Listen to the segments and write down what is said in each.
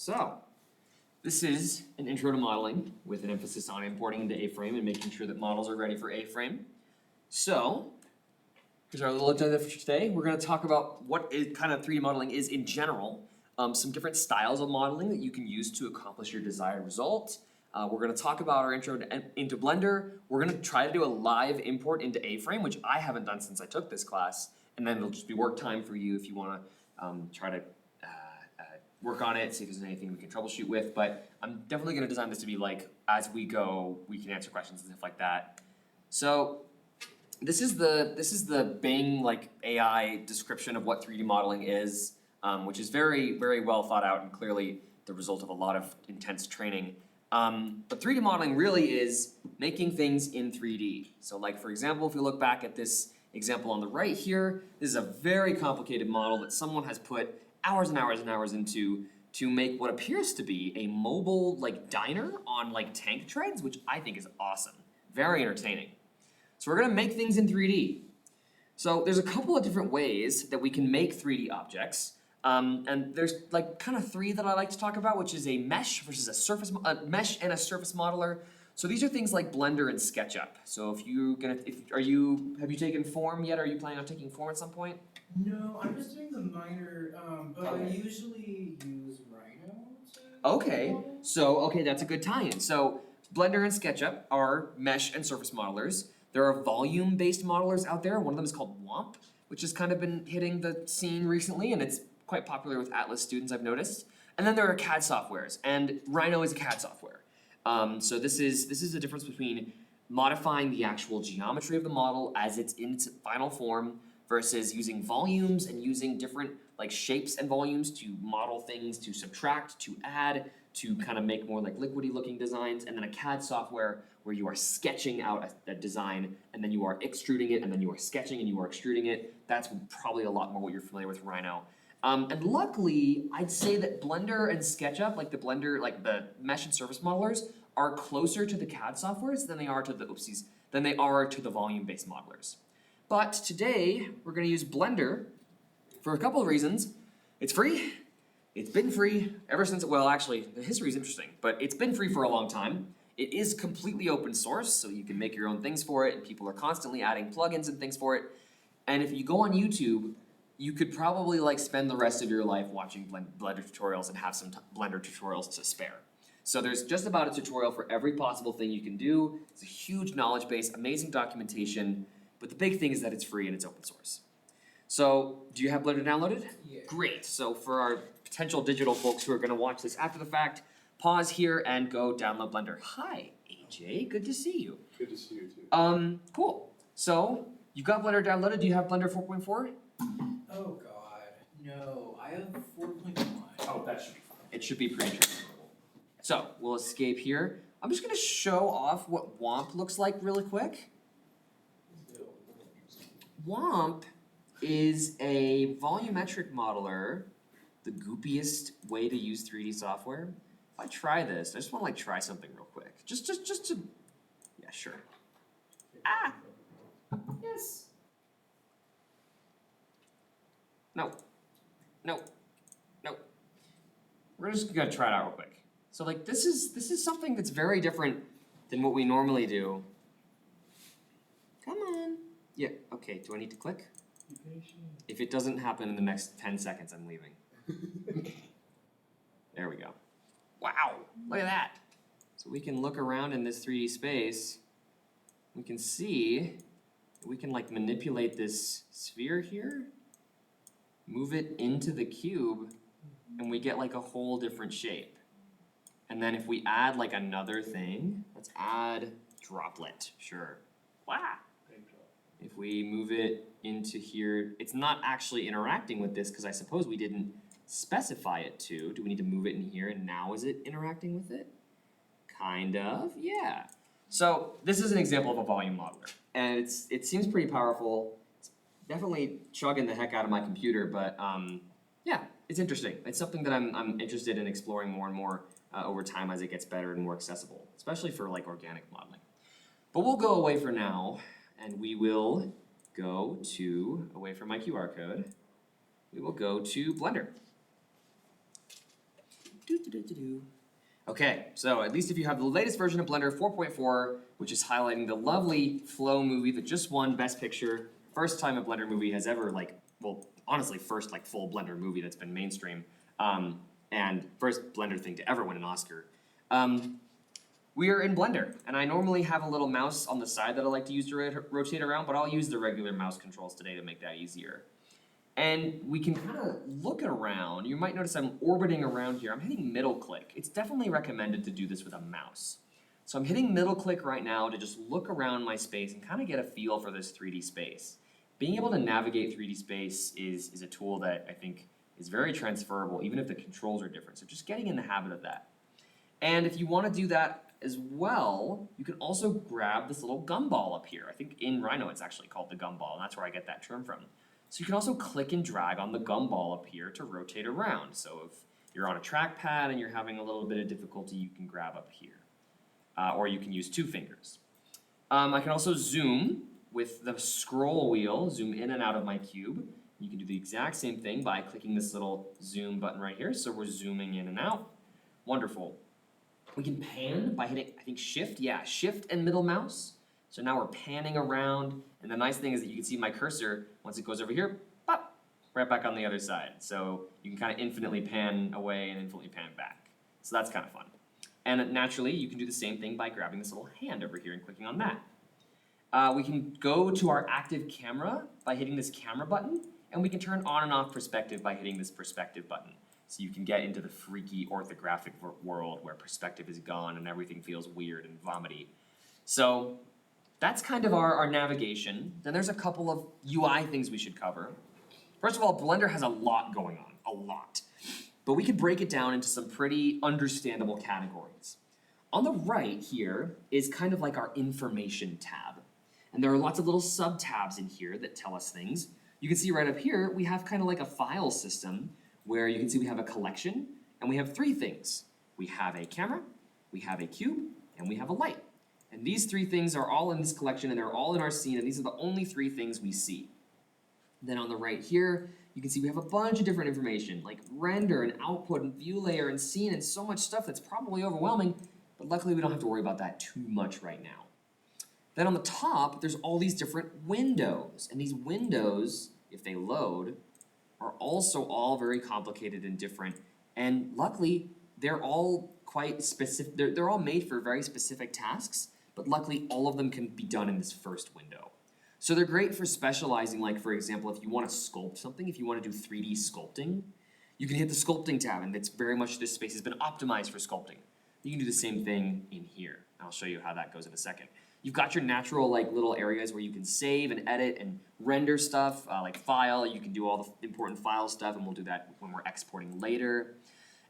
So, this is an intro to modeling with an emphasis on importing into A-frame and making sure that models are ready for A-frame. So, here's our little agenda for today. We're going to talk about what kind of 3D modeling is in general, some different styles of modeling that you can use to accomplish your desired result. We're going to talk about our intro into Blender. We're going to try to do a live import into A-frame, which I haven't done since I took this class, and then it'll just be work time for you if you want to try to work on it, see if there's anything we can troubleshoot with, but I'm definitely going to design this to be like, as we go, we can answer questions and stuff like that. So, this is the Bing like AI description of what 3D modeling is, which is very, very well thought out and clearly the result of a lot of intense training. But 3D modeling really is making things in 3D. So like for example, if you look back at this example on the right here, this is a very complicated model that someone has put hours and hours and hours into to make what appears to be a mobile like diner on like tank treads, which I think is awesome. Very entertaining. So we're gonna make things in 3D. So there's a couple of different ways that we can make 3D objects. And there's like kind of three that I like to talk about, which is a mesh versus a mesh and a surface modeler. So these are things like Blender and SketchUp. So have you taken Form yet? Are you planning on taking Form at some point? No, I'm just doing the minor, but Okay. I usually use Rhino to Okay, model. so that's a good tie-in. So Blender and SketchUp are mesh and surface modelers. There are volume-based modelers out there. One of them is called WOMP, which has kind of been hitting the scene recently, and it's quite popular with Atlas students, I've noticed. And then there are CAD softwares, and Rhino is a CAD software. So this is the difference between modifying the actual geometry of the model as it's in its final form versus using volumes and using different like shapes and volumes to model things, to subtract, to add, to kind of make more like liquidy looking designs, and then a CAD software where you are sketching out a design and then you are extruding it and then you are sketching and you are extruding it. That's probably a lot more what you're familiar with Rhino. And luckily, I'd say that Blender and SketchUp, like the mesh and surface modelers, are closer to the CAD softwares than they are to the volume-based modelers. But today, we're gonna use Blender for a couple of reasons. It's free. It's been free ever since, well actually, the history is interesting, but it's been free for a long time. It is completely open source, so you can make your own things for it, and people are constantly adding plugins and things for it. And if you go on YouTube, you could probably like spend the rest of your life watching Blender tutorials and have some Blender tutorials to spare. So there's just about a tutorial for every possible thing you can do. It's a huge knowledge base, amazing documentation, but the big thing is that it's free and it's open source. So, do you have Blender downloaded? Yeah. Great. So for our potential digital folks who are gonna watch this after the fact, pause here and go download Blender. Hi, AJ, good to see you. Good to see you too. Cool. So, you got Blender downloaded, do you have Blender 4.4? Oh god, no, I have 4.1. Oh, that should be fine. It should be pretty transferable. So, we'll escape here. I'm just gonna show off what WOMP looks like really quick. WOMP is a volumetric modeler, the goopiest way to use 3D software. If I try this, I just wanna like try something real quick. Just to, yeah, sure. Ah, yes. No. We're just gonna try it out real quick. So like this is something that's very different than what we normally do. Come on. Yeah, okay, do I need to click? Be patient. If it doesn't happen in the next 10 seconds, I'm leaving. There we go. Wow, look at that. So we can look around in this 3D space. We can see, we can like manipulate this sphere here, move it into the cube, and we get like a whole different shape. And then if we add like another thing, let's add droplet, sure. Wow. If we move it into here, it's not actually interacting with this because I suppose we didn't specify it to. Do we need to move it in here and now is it interacting with it? Kind of, yeah. So this is an example of a volume modeler. And it seems pretty powerful. It's definitely chugging the heck out of my computer, but yeah, it's interesting. It's something that I'm interested in exploring more and more over time as it gets better and more accessible, especially for like organic modeling. But we'll go away for now. And we will go to, away from my QR code, we will go to Blender. Okay, so at least if you have the latest version of Blender 4.4, which is highlighting the lovely Flow movie that just won Best Picture, first time a Blender movie has ever well, honestly, first full Blender movie that's been mainstream, and first Blender thing to ever win an Oscar. We are in Blender, and I normally have a little mouse on the side that I like to use to rotate around, but I'll use the regular mouse controls today to make that easier. And we can kind of look around. You might notice I'm orbiting around here. I'm hitting middle click. It's definitely recommended to do this with a mouse. So I'm hitting middle click right now to just look around my space and kind of get a feel for this 3D space. Being able to navigate 3D space is a tool that I think is very transferable, even if the controls are different. So just getting in the habit of that. And if you want to do that as well, you can also grab this little gumball up here. I think in Rhino it's actually called the gumball, and that's where I get that term from. So you can also click and drag on the gumball up here to rotate around. So if you're on a trackpad and you're having a little bit of difficulty, you can grab up here. Or you can use 2 fingers. I can also zoom with the scroll wheel, zoom in and out of my cube. You can do the exact same thing by clicking this little zoom button right here. So we're zooming in and out. Wonderful. We can pan by hitting, I think, shift. Yeah, shift and middle mouse. So now we're panning around, and the nice thing is that you can see my cursor, once it goes over here, pop, right back on the other side. So you can kind of infinitely pan away and infinitely pan back. So that's kind of fun. And naturally, you can do the same thing by grabbing this little hand over here and clicking on that. We can go to our active camera by hitting this camera button, and we can turn on and off perspective by hitting this perspective button. So you can get into the freaky orthographic world where perspective is gone and everything feels weird and vomity. So that's kind of our navigation. Then there's a couple of UI things we should cover. First of all, Blender has a lot going on, a lot. But we can break it down into some pretty understandable categories. On the right here is kind of like our information tab. And there are lots of little sub-tabs in here that tell us things. You can see right up here, we have kind of like a file system where you can see we have a collection and we have 3 things. We have a camera, we have a cube, and we have a light. And these 3 things are all in this collection and they're all in our scene, and these are the only 3 things we see. Then on the right here, you can see we have a bunch of different information like render and output and view layer and scene and so much stuff that's probably overwhelming, but luckily we don't have to worry about that too much right now. Then on the top, there's all these different windows, and these windows, if they load, are also all very complicated and different, and luckily they're all quite specific. They're all made for very specific tasks, but luckily all of them can be done in this first window. So they're great for specializing, like for example, if you want to sculpt something, if you want to do 3D sculpting, you can hit the sculpting tab, and it's very much, this space has been optimized for sculpting. You can do the same thing in here. I'll show you how that goes in a second. You've got your natural little areas where you can save and edit and render stuff, like file. You can do all the important file stuff, and we'll do that when we're exporting later.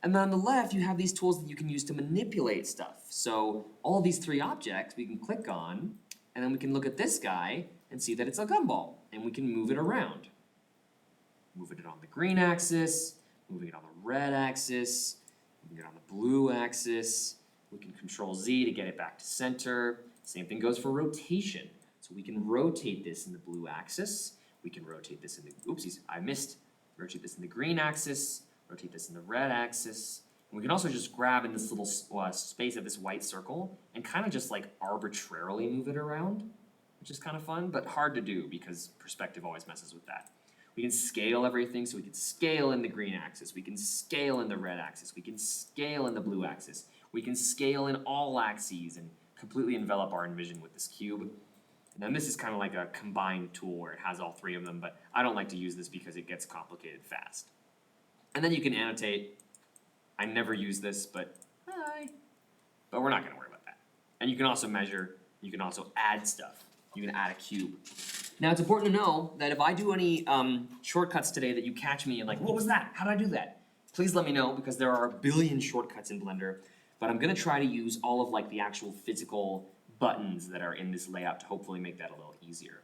And then on the left, you have these tools that you can use to manipulate stuff. So all these 3 objects we can click on, and then we can look at this guy and see that it's a gumball, and we can move it around. Moving it on the green axis, moving it on the red axis, moving it on the blue axis. We can Control Z to get it back to center. Same thing goes for rotation. So we can rotate this in the blue axis. We can rotate this in the, oopsies, I missed. Rotate this in the green axis, rotate this in the red axis. And we can also just grab in this little space of this white circle and kind of just arbitrarily move it around, which is kind of fun, but hard to do because perspective always messes with that. We can scale everything, so we can scale in the green axis, we can scale in the red axis, we can scale in the blue axis, we can scale in all axes and completely envelop our envision with this cube. And then this is kind of like a combined tool where it has all 3 of them, but I don't like to use this because it gets complicated fast. And then you can annotate. I never use this, but we're not going to worry about that. And you can also measure, you can also add stuff. You can add a cube. Now it's important to know that if I do any shortcuts today that you catch me and what was that? How did I do that? Please let me know, because there are a billion shortcuts in Blender, but I'm gonna try to use all of the actual physical buttons that are in this layout to hopefully make that a little easier.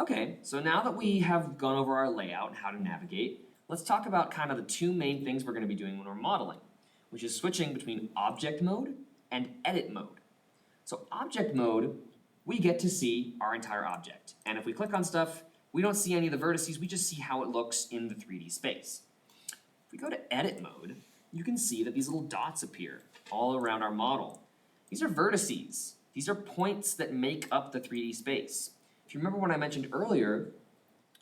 Okay, so now that we have gone over our layout and how to navigate, let's talk about kind of the 2 main things we're gonna be doing when we're modeling, which is switching between object mode and edit mode. So object mode, we get to see our entire object. And if we click on stuff, we don't see any of the vertices, we just see how it looks in the 3D space. If we go to edit mode, you you can see that these little dots appear all around our model. These are vertices. These are points that make up the 3D space. If you remember what I mentioned earlier,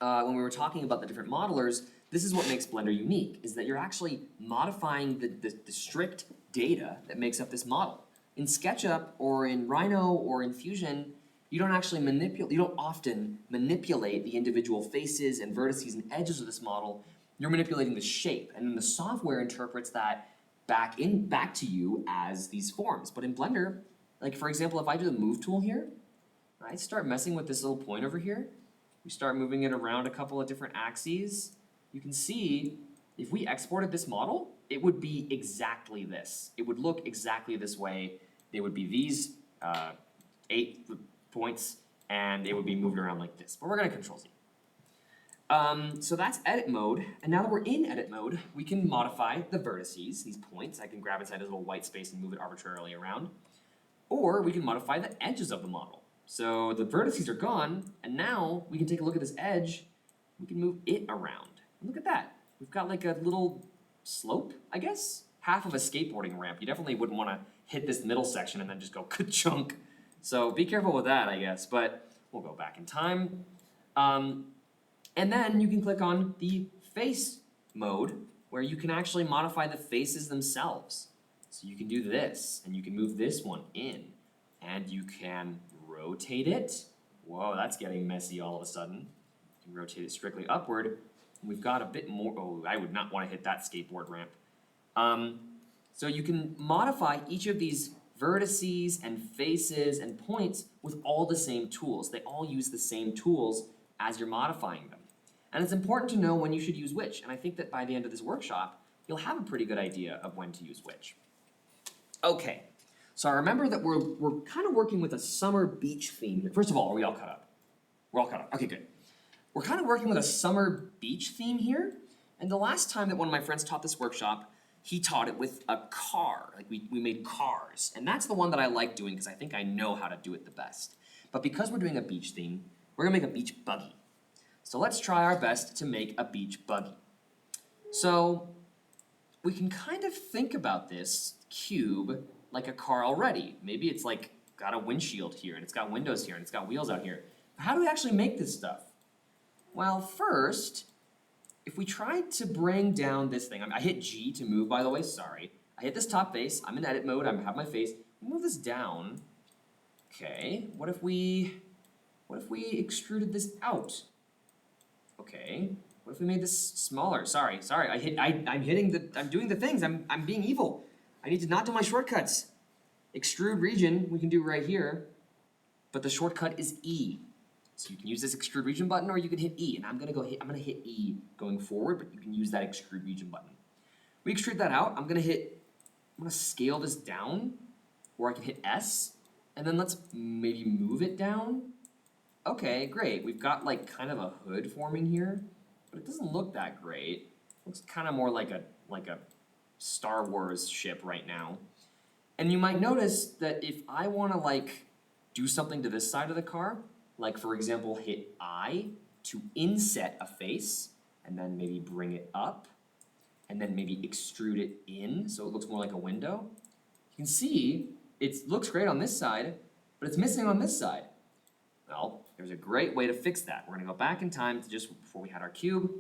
when we were talking about the different modelers, this is what makes Blender unique, is that you're actually modifying the strict data that makes up this model. In SketchUp or in Rhino or in Fusion, you don't often manipulate the individual faces and vertices and edges of this model. You're manipulating the shape, and then the software interprets that back to you as these forms. But in Blender, like for example, if I do the move tool here, I start messing with this little point over here, we start moving it around a couple of different axes, you can see if we exported this model, it would be exactly this. It would look exactly this way. They would be these 8 points, and it would be moved around like this. But we're gonna Control Z. So that's edit mode, and now that we're in edit mode, we can modify the vertices, these points. I can grab inside this little white space and move it arbitrarily around. Or we can modify the edges of the model. So the vertices are gone, and now we can take a look at this edge, we can move it around. And look at that, we've got like a little slope, I guess? Half of a skateboarding ramp. You definitely wouldn't wanna hit this middle section and then just go ka-chunk. So be careful with that, I guess, but we'll go back in time. And then you can click on the face mode, where you can actually modify the faces themselves. So you can do this, and you can move this one in, and you can rotate it. Whoa, that's getting messy all of a sudden. You can rotate it strictly upward. We've got a bit more, oh, I would not wanna hit that skateboard ramp. So you can modify each of these vertices and faces and points with all the same tools. They all use the same tools as you're modifying them. And it's important to know when you should use which, and I think that by the end of this workshop, you'll have a pretty good idea of when to use which. Okay, so I remember that we're kind of working with a summer beach theme here. First of all, are we all caught up? We're all caught up, okay, good. We're kind of working with a summer beach theme here, and the last time that one of my friends taught this workshop, he taught it with a car, like we made cars, and that's the one that I like doing because I think I know how to do it the best. But because we're doing a beach theme, we're gonna make a beach buggy. So let's try our best to make a beach buggy. So we can kind of think about this cube like a car already. Maybe it's like got a windshield here, and it's got windows here, and it's got wheels out here. But how do we actually make this stuff? Well, first, if we tried to bring down this thing, I hit G to move, by the way, sorry. I hit this top face, I'm in edit mode, I have my face. Move this down. Okay, what if we extruded this out? Okay, what if we made this smaller? Sorry, I'm doing the things, I'm being evil. I need to not do my shortcuts. Extrude region, we can do right here, but the shortcut is E. So you can use this extrude region button, or you can hit E, and I'm gonna hit E going forward, but you can use that extrude region button. We extrude that out, I'm gonna scale this down, or I can hit S, and then let's maybe move it down. Okay, great, we've got like kind of a hood forming here, but it doesn't look that great. It looks kind of more like a Star Wars ship right now. And you might notice that if I wanna like do something to this side of the car, like for example, hit I to inset a face, and then maybe bring it up, and then maybe extrude it in so it looks more like a window. You can see it looks great on this side, but it's missing on this side. Well, there's a great way to fix that. We're gonna go back in time to just before we had our cube,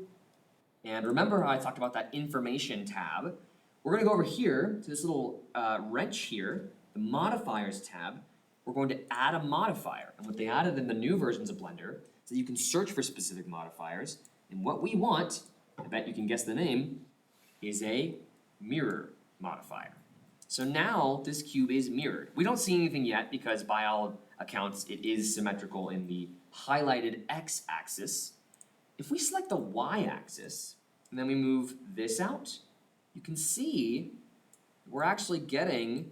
and remember how I talked about that information tab? We're gonna go over here to this little wrench here, the modifiers tab. We're going to add a modifier, and what they added in the new versions of Blender is that you can search for specific modifiers, and what we want, I bet you can guess the name, is a mirror modifier. So now this cube is mirrored. We don't see anything yet because by all accounts it is symmetrical in the highlighted x-axis. If we select the y-axis, and then we move this out, you can see we're actually getting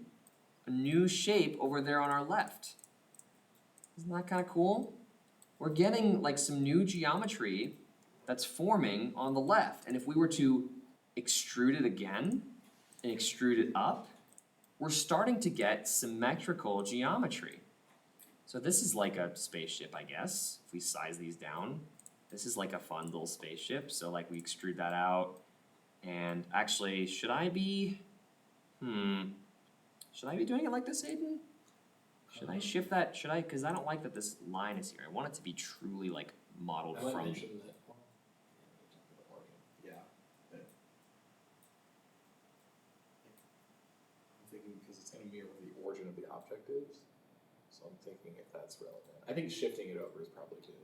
a new shape over there on our left. Isn't that kind of cool? We're getting like some new geometry that's forming on the left. And if we were to extrude it again and extrude it up, we're starting to get symmetrical geometry. So this is like a spaceship, I guess, if we size these down. This is like a fun little spaceship. So like we extrude that out, And actually, should I be doing it like this, Aiden? Should I shift that, cause I don't like that this line is here, I want it to be truly like modeled I might from. mention that. Yeah. I'm thinking because it's gonna mirror where the origin of the object is, so I'm thinking if that's relevant. I think shifting it over is probably good.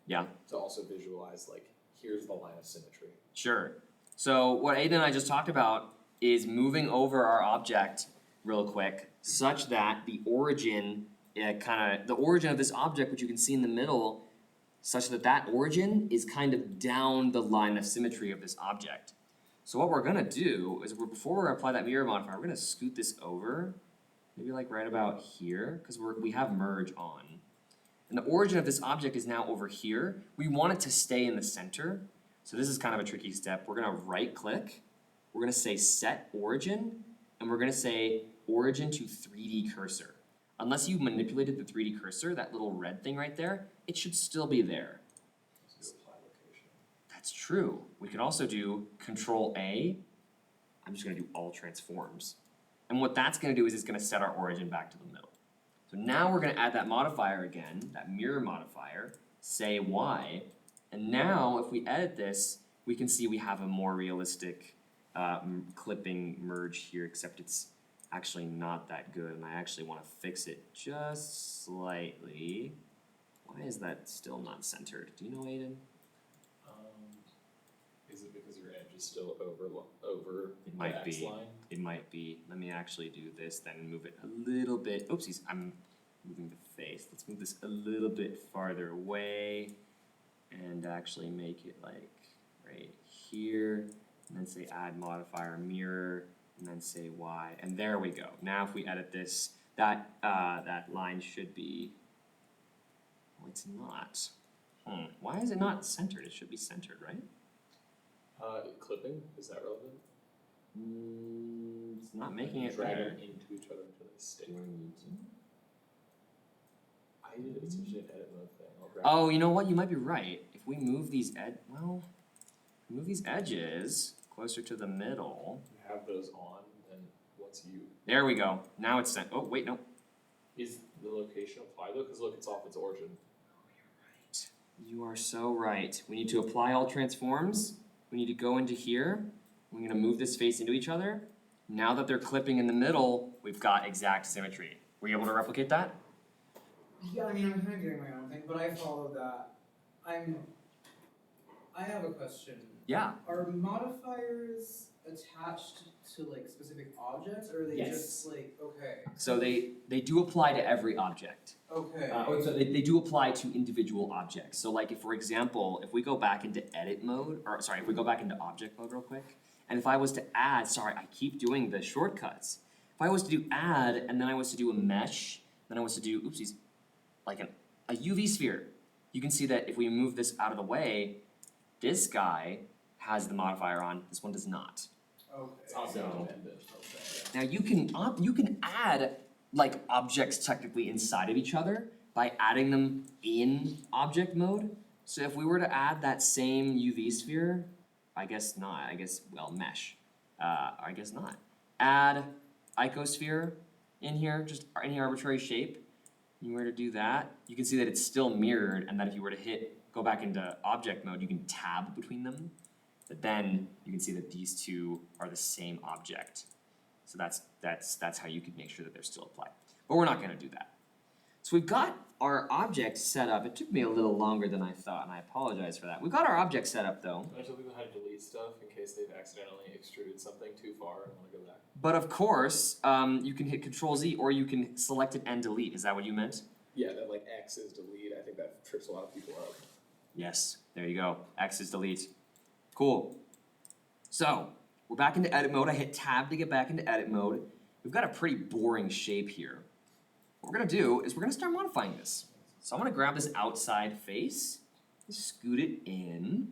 Yeah. To also visualize like, here's the line of symmetry. Sure. So what Aiden and I just talked about is moving over our object real quick, such that the origin, the origin of this object, which you can see in the middle, such that that origin is kind of down the line of symmetry of this object. So what we're gonna do is before we apply that mirror modifier, we're gonna scoot this over, maybe like right about here, because we have merge on. And the origin of this object is now over here. We want it to stay in the center. So this is kind of a tricky step. We're gonna right click, we're gonna say set origin, and we're gonna say origin to 3D cursor. Unless you manipulated the 3D cursor, that little red thing right there, it should still be there. Let's do apply location. That's true. We can also do Control A. I'm just gonna do all transforms. And what that's gonna do is it's gonna set our origin back to the middle. So now we're gonna add that modifier again, that mirror modifier, say Y, and now if we edit this, we can see we have a more realistic clipping merge here, except it's actually not that good, and I actually wanna fix it just slightly. Why is that still not centered? Do you know, Aiden? Is it because your edge is still over It might the X be. line? It might be. Let me actually do this then and move it a little bit. Oopsies, I'm moving the face. Let's move this a little bit farther away and actually make it like right here. And then say add modifier mirror and then say Y. And there we go. Now if we edit this, that line should be, oh, it's not. Why is it not centered? It should be centered, right? Clipping, is that relevant? It's not making it Drag better. them into each other until they stick. It's usually an edit mode thing. I'll grab Oh, you know what? You might be right. If we move these move these edges closer to the middle. You have those on, then once you, There we go. Now it's sent. Oh, wait, no. is the location apply though? Cause look, it's off its origin. You are so right. We need to apply all transforms. We need to go into here. We're gonna move this face into each other. Now that they're clipping in the middle, we've got exact symmetry. Were you able to replicate that? Yeah, I mean, I'm kind of doing my own thing, but I follow that. I have a question. Yeah. Are modifiers attached to like specific objects, or are they Yes. just like, okay, So they do apply to every object. okay. So they do apply to individual objects. So like if, for example, if we go back into edit mode, or sorry, if we go back into object mode real quick, and if I was to add, sorry, I keep doing the shortcuts. If I was to do add, and then I was to do a mesh, then I was to do, oopsies, like a UV sphere, you can see that if we move this out of the way, this guy has the modifier on, this one does not. Okay. It's on So- the end of Now you can add like objects technically inside of each other by adding them in object mode. So if we were to add that same UV sphere, I guess not. I guess mesh. I guess not. Add icosphere in here, just any arbitrary shape. You were to do that, you can see that it's still mirrored, and that if you were to go back into object mode, you can tab between them. But then you can see that these two are the same object. So that's how you could make sure that they're still applied. But we're not gonna do that. So we've got our object set up. It took me a little longer than I thought, and I apologize for that. We've got our object set up though. I tell people how to delete stuff in case they've accidentally extruded something too far and wanna go back. But of course, you can hit Control Z or you can select it and delete. Is that what you meant? Yeah, that like X is delete, I think that trips a lot of people up. Yes, there you go. X is delete. Cool. So, we're back into edit mode. I hit tab to get back into edit mode. We've got a pretty boring shape here. What we're gonna do is we're gonna start modifying this. So I'm gonna grab this outside face, scoot it in,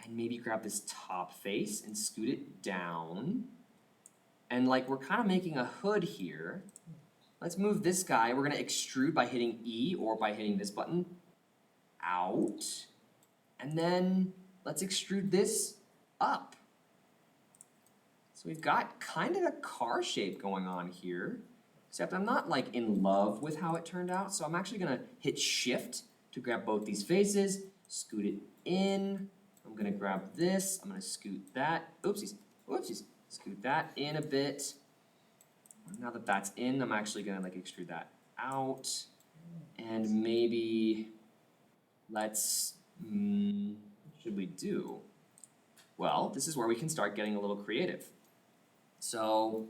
and maybe grab this top face and scoot it down. And like we're kind of making a hood here. Let's move this guy. We're gonna extrude by hitting E or by hitting this button out. And then let's extrude this up. So we've got kind of a car shape going on here, except I'm not like in love with how it turned out, so I'm actually gonna hit shift to grab both these faces, scoot it in. I'm gonna grab this, I'm gonna scoot that, oopsies, scoot that in a bit. Now that that's in, I'm actually gonna like extrude that out. And maybe let's, what should we do? Well, this is where we can start getting a little creative. So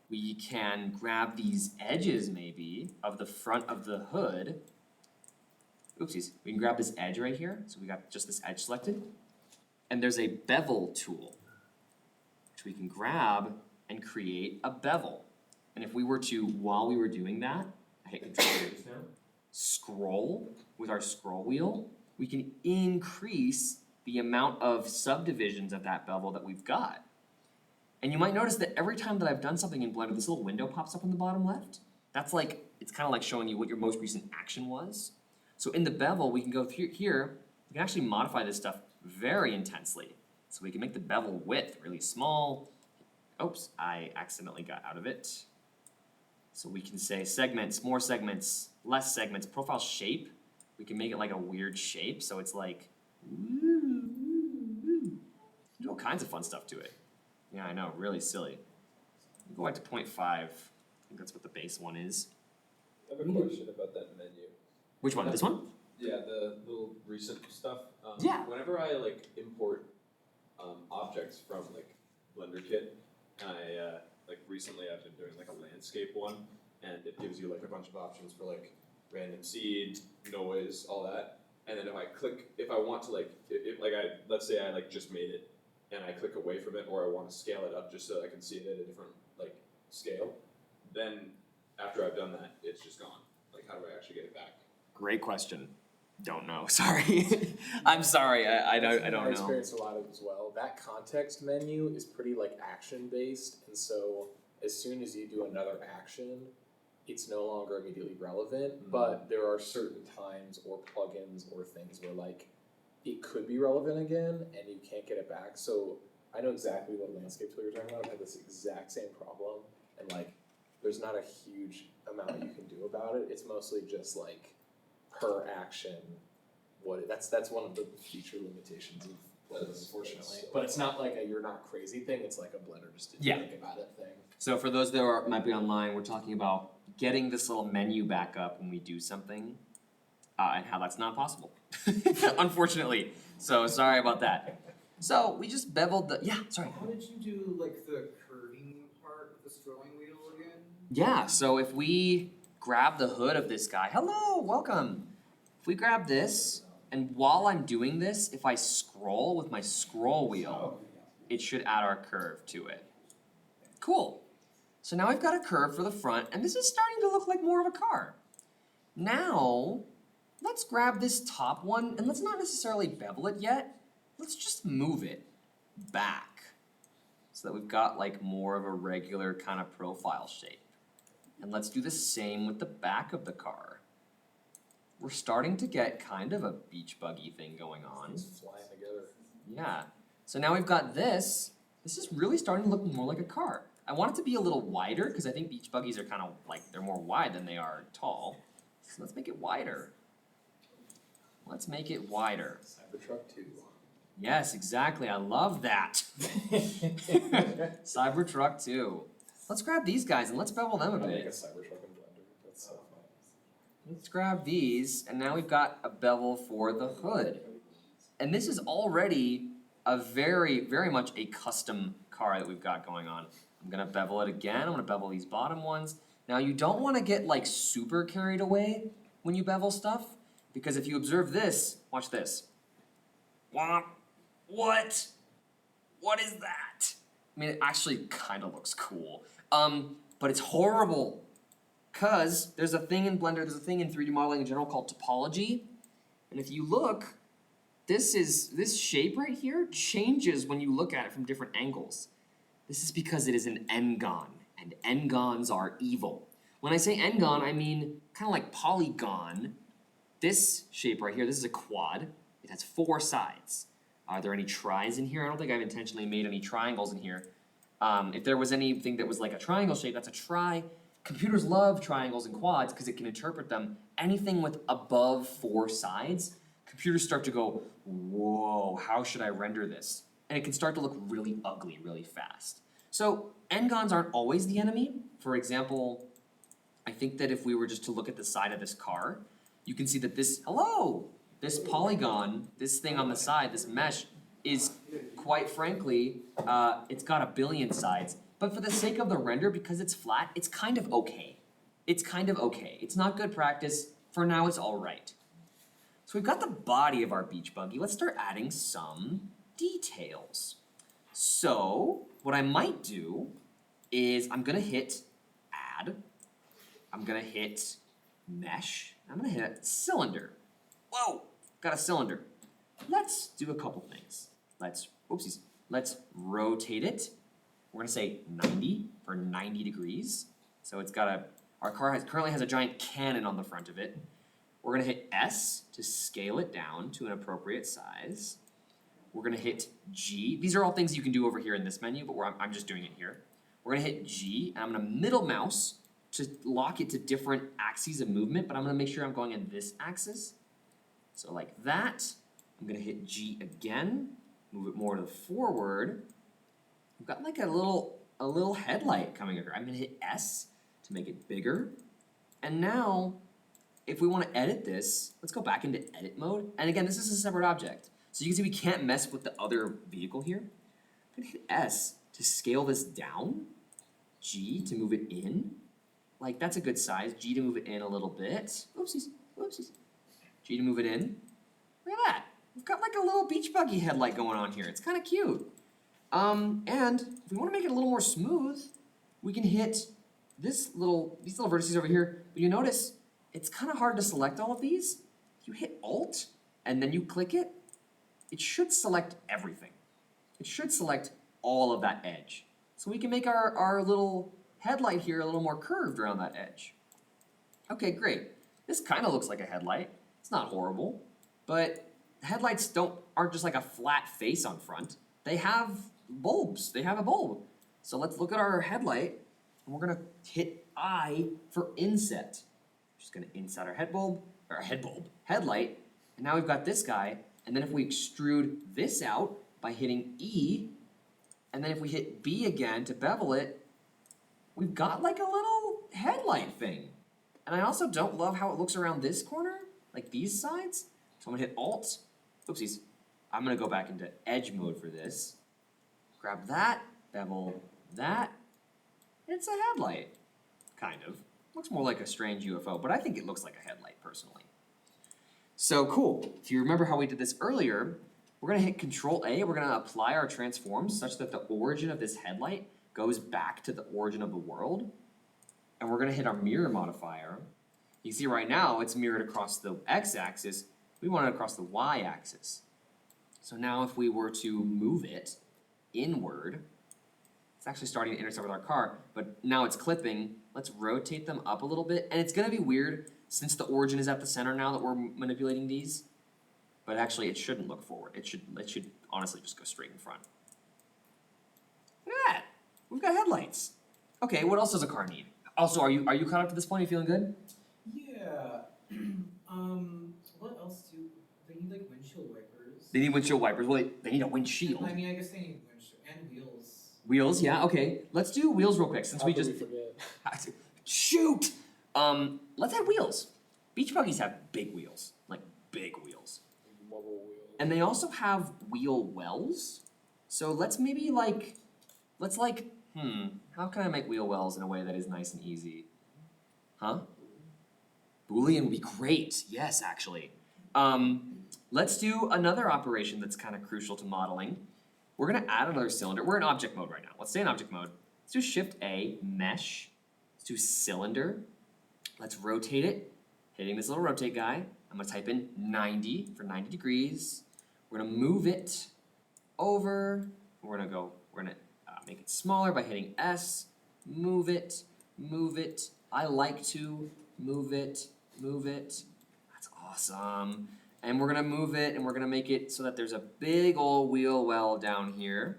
we can grab these edges maybe of the front of the hood. Oopsies, we can grab this edge right here, so we got just this edge selected. And there's a bevel tool, which we can grab and create a bevel. And if we were to, while we were doing that, I hit Control H now, scroll with our scroll wheel, we can increase the amount of subdivisions of that bevel that we've got. And you might notice that every time that I've done something in Blender, this little window pops up on the bottom left. That's like, it's kind of like showing you what your most recent action was. So in the bevel, we can go through here, we can actually modify this stuff very intensely. So we can make the bevel width really small. Oops, I accidentally got out of it. So we can say segments, more segments, less segments, profile shape. We can make it like a weird shape, so it's like, do all kinds of fun stuff to it. Yeah, I know, really silly. Go back to 0.5. I think that's what the base one is. I have a question about that menu. Which one? This one? Yeah, the little recent stuff. Yeah. Whenever I like import objects from like Blender Kit, and I like recently I've been doing like a landscape one, and it gives you like a bunch of options for like random seed, noise, all that. And then if I want to like, let's say I like just made it, and I click away from it, or I want to scale it up just so I can see it at a different like scale, then after I've done that, it's just gone. Like, how do I actually get it back? Great question. Don't know. Sorry. I'm sorry. I don't I know. experienced a lot of it as well. That context menu is pretty like action based, and so as soon as you do another action, it's no longer immediately relevant. But there are certain times or plugins or things where like it could be relevant again, and you can't get it back. So I know exactly what landscape tool you're talking about. I've had this exact same problem, and like there's not a huge amount you can do about it. It's mostly just like per action. That's one of the feature limitations of Blender, unfortunately. But it's not like a you're not crazy thing. It's like a Blender just didn't think about it thing. So for those that might be online, we're talking about getting this little menu back up when we do something, and how that's not possible, unfortunately. So sorry about that. So we just beveled the, sorry. How did you do like the curving part with the scrolling wheel again? Yeah, so if we grab the hood of this guy, hello, welcome. If we grab this, and while I'm doing this, if I scroll with my scroll wheel, it should add our curve to it. Cool. So now we've got a curve for the front, and this is starting to look like more of a car. Now, let's grab this top one, and let's not necessarily bevel it yet. Let's just move it back so that we've got like more of a regular kind of profile shape. And let's do the same with the back of the car. We're starting to get kind of a beach buggy thing going on. It's flying together. Yeah. So now we've got this. This is really starting to look more like a car. I want it to be a little wider because I think beach buggies are kind of like, they're more wide than they are tall. So let's make it wider. Let's make it wider. Cybertruck 2. Yes, exactly. I love that. Cybertruck 2. Let's grab these guys and let's bevel them a Make a bit. Cybertruck in Blender. That's so fun. Let's grab these, and now we've got a bevel for the hood. And this is already a very, very much a custom car that we've got going on. I'm gonna bevel it again. I'm gonna bevel these bottom ones. Now you don't wanna get like super carried away when you bevel stuff, because if you observe this, watch this. Womp. What? What is that? I mean, it actually kind of looks cool. But it's horrible. Cause there's a thing in Blender, there's a thing in 3D modeling in general called topology. And if you look, this shape right here changes when you look at it from different angles. This is because it is an n-gon, and n-gons are evil. When I say n-gon, I mean kind of like polygon. This shape right here, this is a quad. It has 4 sides. Are there any tris in here? I don't think I've intentionally made any triangles in here. If there was anything that was like a triangle shape, that's a tri. Computers love triangles and quads because it can interpret them. Anything with above 4 sides, computers start to go, whoa, how should I render this? And it can start to look really ugly really fast. So n-gons aren't always the enemy. For example, I think that if we were just to look at the side of this car, you can see that this polygon, this thing on the side, this mesh, is quite frankly, it's got 1 billion sides. But for the sake of the render, because it's flat, it's kind of okay. It's kind of okay. It's not good practice. For now, it's all right. So we've got the body of our beach buggy. Let's start adding some details. So what I might do is I'm gonna hit add. I'm gonna hit mesh. I'm gonna hit cylinder. Whoa, got a cylinder. Let's do a couple things. Let's rotate it. We're gonna say 90 for 90 degrees. So it's got our car currently has a giant cannon on the front of it. We're gonna hit S to scale it down to an appropriate size. We're gonna hit G. These are all things you can do over here in this menu, but I'm just doing it here. We're gonna hit G, and I'm gonna middle mouse to lock it to different axes of movement, but I'm gonna make sure I'm going in this axis. So like that. I'm gonna hit G again, move it more to the forward. We've got like a little headlight coming over. I'm gonna hit S to make it bigger. And now, if we wanna edit this, let's go back into edit mode. And again, this is a separate object. So you can see we can't mess with the other vehicle here. I'm gonna hit S to scale this down, G to move it in. Like that's a good size. G to move it in a little bit. Oopsies, oopsies. G to move it in. Look at that. We've got like a little beach buggy headlight going on here. It's kind of cute. And if we want to make it a little more smooth, we can hit these little vertices over here. But you notice it's kind of hard to select all of these. If you hit Alt and then you click it, it should select everything. It should select all of that edge. So we can make our little headlight here a little more curved around that edge. Okay, great. This kind of looks like a headlight. It's not horrible, but headlights aren't just like a flat face on front. They have bulbs. They have a bulb. So let's look at our headlight, and we're gonna hit I for inset. Just gonna inset our headlight, and now we've got this guy. And then if we extrude this out by hitting E, and then if we hit B again to bevel it, we've got like a little headlight thing. And I also don't love how it looks around this corner, like these sides. So I'm gonna hit Alt. Oopsies. I'm gonna go back into edge mode for this. Grab that, bevel that. It's a headlight, kind of. Looks more like a strange UFO, but I think it looks like a headlight personally. So cool. If you remember how we did this earlier, we're gonna hit Control A. We're gonna apply our transforms such that the origin of this headlight goes back to the origin of the world. And we're gonna hit our mirror modifier. You see right now it's mirrored across the x-axis. We want it across the y-axis. So now if we were to move it inward, it's actually starting to intersect with our car, but now it's clipping. Let's rotate them up a little bit. And it's gonna be weird since the origin is at the center now that we're manipulating these. But actually it shouldn't look forward. It should honestly just go straight in front. Look at that. We've got headlights. Okay, what else does a car need? Also, are you caught up to this point? Are you feeling good? Yeah. What else do they need? Like windshield wipers. They need windshield wipers. Well, they need a windshield. I mean, I guess they need windshield and wheels. Wheels, yeah, okay. Let's do wheels real quick since How we could just forget? shoot. Let's add wheels. Beach buggies have big wheels, like big wheels, Mobile wheel. and they also have wheel wells. So let's maybe how can I make wheel wells in a way that is nice and easy? Huh? Boolean would be great. Yes, actually. Let's do another operation that's kind of crucial to modeling. We're gonna add another cylinder. We're in object mode right now. Let's stay in object mode. Let's do Shift A, mesh. Let's do cylinder. Let's rotate it, hitting this little rotate guy. I'm gonna type in 90 for 90 degrees. We're gonna move it over. We're gonna make it smaller by hitting S. Move it, move it. I like to move it, move it. That's awesome. And we're gonna move it and we're gonna make it so that there's a big old wheel well down here.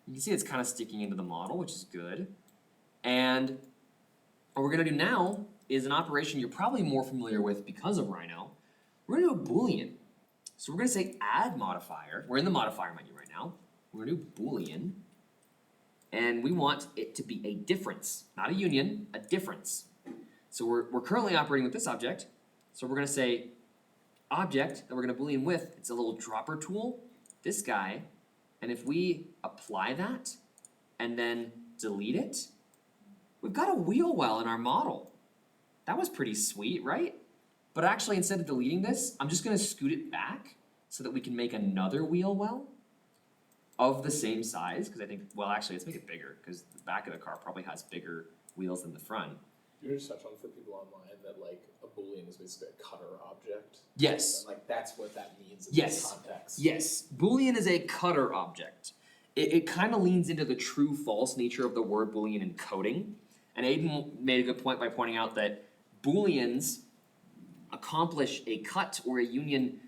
You can see it's kind of sticking into the model, which is good. And what we're gonna do now is an operation you're probably more familiar with because of Rhino. We're gonna do a Boolean. So we're gonna say add modifier. We're in the modifier menu right now. We're gonna do Boolean. And we want it to be a difference, not a union, a difference. So we're currently operating with this object. So we're gonna say object that we're gonna Boolean with, it's a little dropper tool, this guy. And if we apply that and then delete it, we've got a wheel well in our model. That was pretty sweet, right? But actually, instead of deleting this, I'm just gonna scoot it back so that we can make another wheel well of the same size, because I think, well, actually, let's make it bigger, because the back of the car probably has bigger wheels than the front. You just touch on for people online that like a Boolean is basically a cutter object. Yes. And like that's what that means in Yes. this context. Yes, Boolean is a cutter object. It kind of leans into the true-false nature of the word Boolean in coding. And Aiden made a good point by pointing out that Booleans accomplish a cut or a union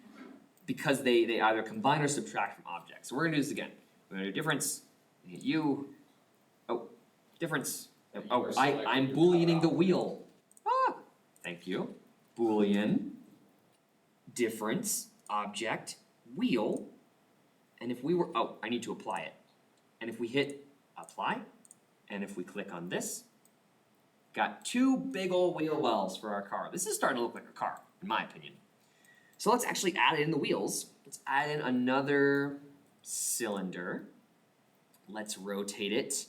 because they either combine or subtract from objects. So we're gonna do this again. We're gonna do difference, hit U, oh, difference. You Oh, are I'm selecting your Booleaning cutter the wheel. Ah, thank you. Boolean, difference, object, wheel. And if we were, oh, I need to apply it. And if we hit apply, and if we click on this, got two big old wheel wells for our car. This is starting to look like a car, in my opinion. So let's actually add in the wheels. Let's add in another cylinder. Let's rotate it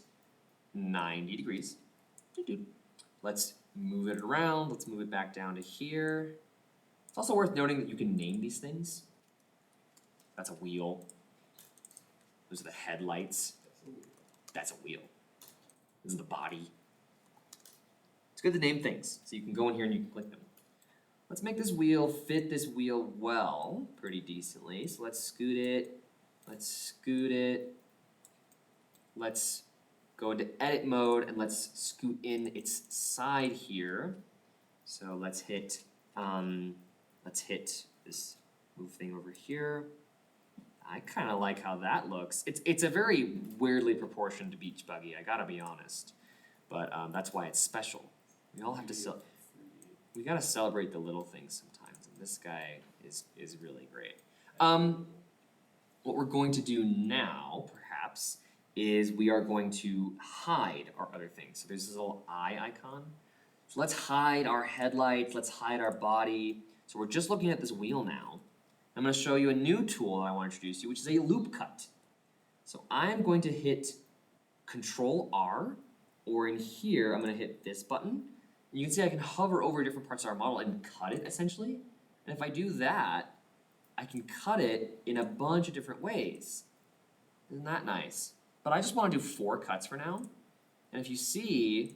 90 degrees. Let's move it around. Let's move it back down to here. It's also worth noting that you can name these things. That's a wheel. Those are the headlights. That's a wheel. This is the body. It's good to name things, so you can go in here and you can click them. Let's make this wheel fit this wheel well, pretty decently. So let's scoot it. Let's scoot it. Let's go into edit mode and let's scoot in its side here. So let's hit this move thing over here. I kind of like how that looks. It's a very weirdly proportioned beach buggy, I gotta be honest. But that's why it's special. We all have to we gotta celebrate the little things sometimes, and this guy is really great. What we're going to do now, perhaps, is we are going to hide our other things. So there's this little eye icon. So let's hide our headlights, let's hide our body. So we're just looking at this wheel now. I'm gonna show you a new tool that I wanna introduce you, which is a loop cut. So I'm going to hit Control R, or in here, I'm gonna hit this button. You can see I can hover over different parts of our model and cut it, essentially. And if I do that, I can cut it in a bunch of different ways. Isn't that nice? But I just wanna do 4 cuts for now. And if you see,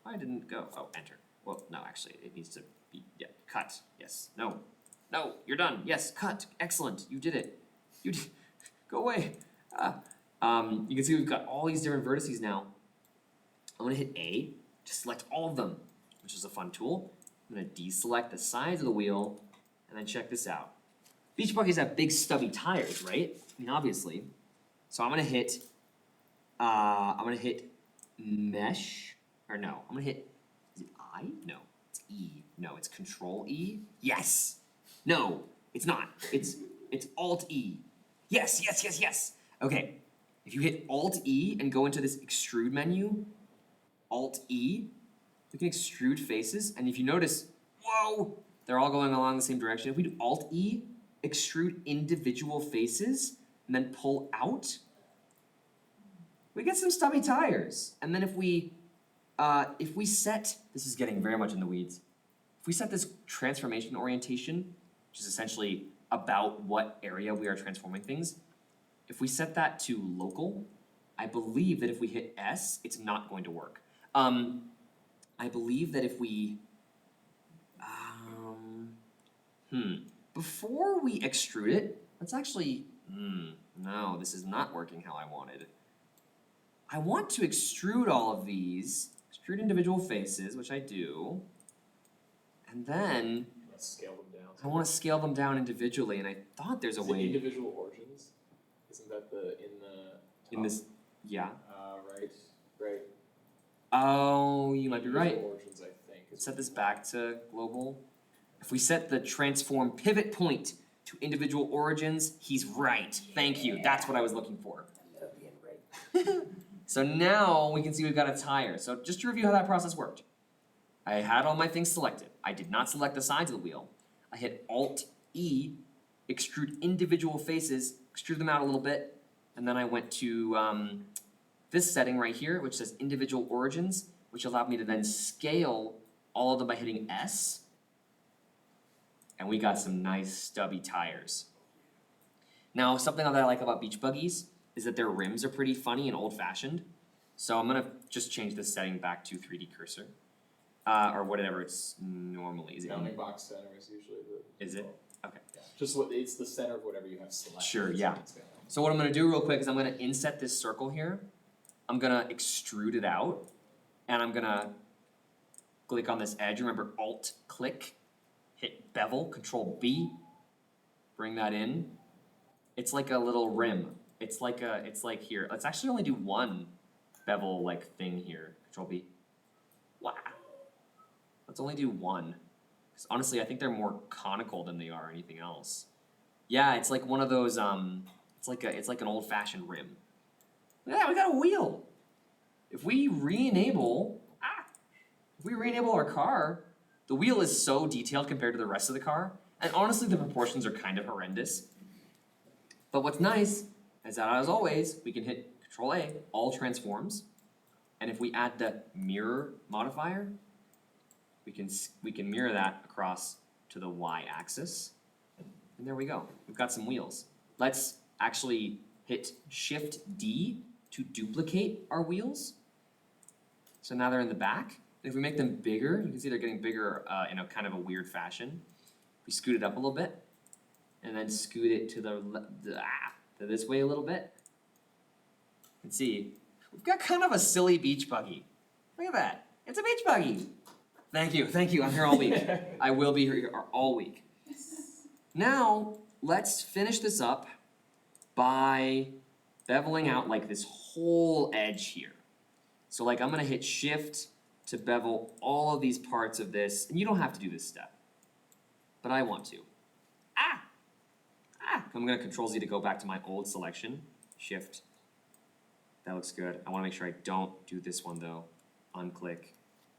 I didn't go, oh, enter. Well, no, actually, it needs to be, yeah, cut, yes, no. No, you're done, yes, cut, excellent, you did it. You did, go away. You can see we've got all these different vertices now. I'm gonna hit A to select all of them, which is a fun tool. I'm gonna deselect the sides of the wheel, and then check this out. Beach buggies have big stubby tires, right? I mean, obviously. So I'm gonna hit mesh, or no, I'm gonna hit, is it I? No, it's E. No, it's Control E. Yes! No, it's not. It's Alt E. Yes, yes, yes, yes! Okay, if you hit Alt E and go into this extrude menu, Alt E, we can extrude faces, and if you notice, whoa, they're all going along the same direction. If we do Alt E, extrude individual faces, and then pull out, we get some stubby tires. And then if we set, this is getting very much in the weeds, if we set this transformation orientation, which is essentially about what area we are transforming things, if we set that to local, I believe that if we hit S, it's not going to work. I believe that if we, before we extrude it, let's actually, no, this is not working how I wanted. I want to extrude all of these, extrude individual faces, which I do, and then Let's scale them down. I want to scale them down individually, and I thought there's a Is it way individual origins? Isn't that in the top? in this. Yeah. Right. Oh, you might be right. Visual origins, I think. Let's set this back to global. If we set the transform pivot point to individual origins, he's right. Thank you. That's what I was looking for. I love being right. So now we can see we've got a tire. So just to review how that process worked. I had all my things selected. I did not select the sides of the wheel. I hit Alt E, extrude individual faces, extrude them out a little bit, and then I went to this setting right here, which says individual origins, which allowed me to then scale all of them by hitting S. And we got some nice stubby tires. Now, something that I like about beach buggies is that their rims are pretty funny and old-fashioned. So I'm gonna just change the setting back to 3D cursor. Or whatever it's normally. Is it? Bounding box center is usually the. Is it? Okay. Yeah. Just what it's the center of whatever you have selected. Sure, so yeah. it's gonna- So what I'm gonna do real quick is I'm gonna inset this circle here. I'm gonna extrude it out. And I'm gonna click on this edge. Remember, Alt click, hit bevel, Control B, bring that in. It's like a little rim. It's like here. Let's actually only do one bevel like thing here. Control B. Wow. Let's only do one. Because honestly, I think they're more conical than they are anything else. Yeah, it's like one of those. It's like an old-fashioned rim. Yeah, we got a wheel. If we re-enable our car, the wheel is so detailed compared to the rest of the car, and honestly, the proportions are kind of horrendous. But what's nice is that, as always, we can hit Control A, all transforms, and if we add the mirror modifier, we can mirror that across to the y-axis, and there we go. We've got some wheels. Let's actually hit Shift D to duplicate our wheels. So now they're in the back. If we make them bigger, you can see they're getting bigger in a kind of a weird fashion. We scoot it up a little bit, and then scoot it to to this way a little bit. And see, we've got kind of a silly beach buggy. Look at that. It's a beach buggy. Thank you. I'm here all week. I will be here all week. Now, let's finish this up by beveling out like this whole edge here. So like I'm gonna hit Shift to bevel all of these parts of this, and you don't have to do this step, but I want to. I'm gonna Control Z to go back to my old selection. Shift. That looks good. I wanna make sure I don't do this one though. Unclick.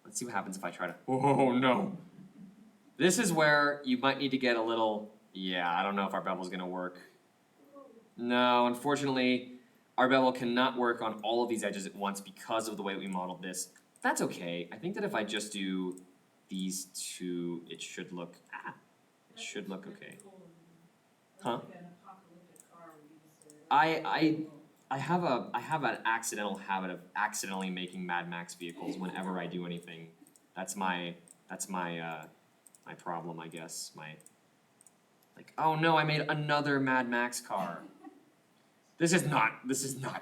Let's see what happens if I try to, oh no. This is where you might need to get a little, I don't know if our bevel's gonna work. No, unfortunately, our bevel cannot work on all of these edges at once because of the way that we modeled this. That's okay. I think that if I just do these two, it should look, okay. Huh? I have an accidental habit of accidentally making Mad Max vehicles whenever I do anything. That's my problem, I guess. Oh no, I made another Mad Max car. This is not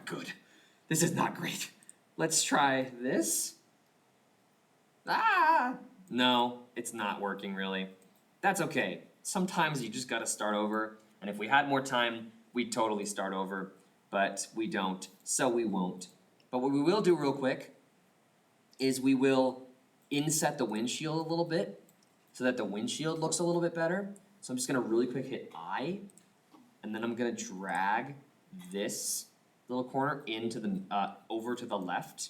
good. This is not great. Let's try this. No, it's not working really. That's okay. Sometimes you just gotta start over, and if we had more time, we'd totally start over, but we don't, so we won't. But what we will do real quick is we will inset the windshield a little bit so that the windshield looks a little bit better. So I'm just gonna really quick hit I, and then I'm gonna drag this little corner into the over to the left,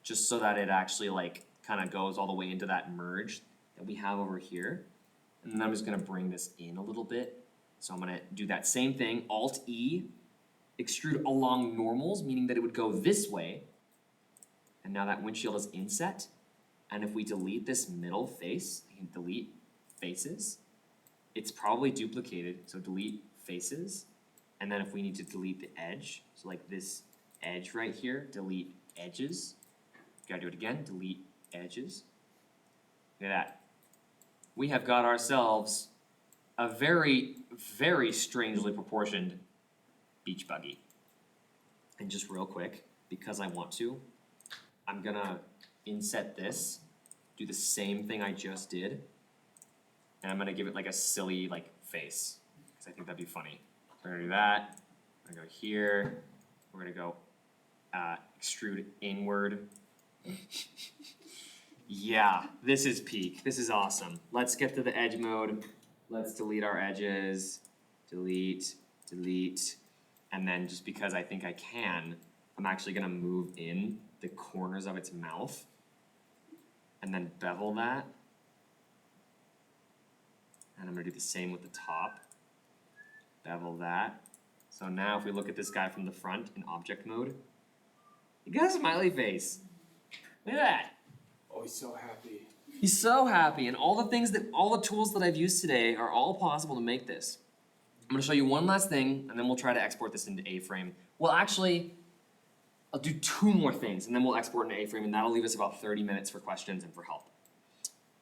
just so that it actually like kind of goes all the way into that merge that we have over here. And then I'm just gonna bring this in a little bit. So I'm gonna do that same thing, Alt E, extrude along normals, meaning that it would go this way. And now that windshield is inset. And if we delete this middle face, I can delete faces. It's probably duplicated, so delete faces. And then if we need to delete the edge, so like this edge right here, delete edges. Gotta do it again, delete edges. Look at that. We have got ourselves a very, very strangely proportioned beach buggy. And just real quick, because I want to, I'm gonna inset this, do the same thing I just did, and I'm gonna give it like a silly like face, because I think that'd be funny. We're gonna do that, we're gonna go here, we're gonna go extrude inward. Yeah, this is peak. This is awesome. Let's get to the edge mode. Let's delete our edges. Delete, delete. And then just because I think I can, I'm actually gonna move in the corners of its mouth and then bevel that. And I'm gonna do the same with the top. Bevel that. So now if we look at this guy from the front in object mode, he got a smiley face. Look at that. Oh, he's so happy. He's so happy, and all the tools that I've used today are all possible to make this. I'm gonna show you one last thing, and then we'll try to export this into A-frame. Well, actually, I'll do 2 more things, and then we'll export into A-frame, and that'll leave us about 30 minutes for questions and for help.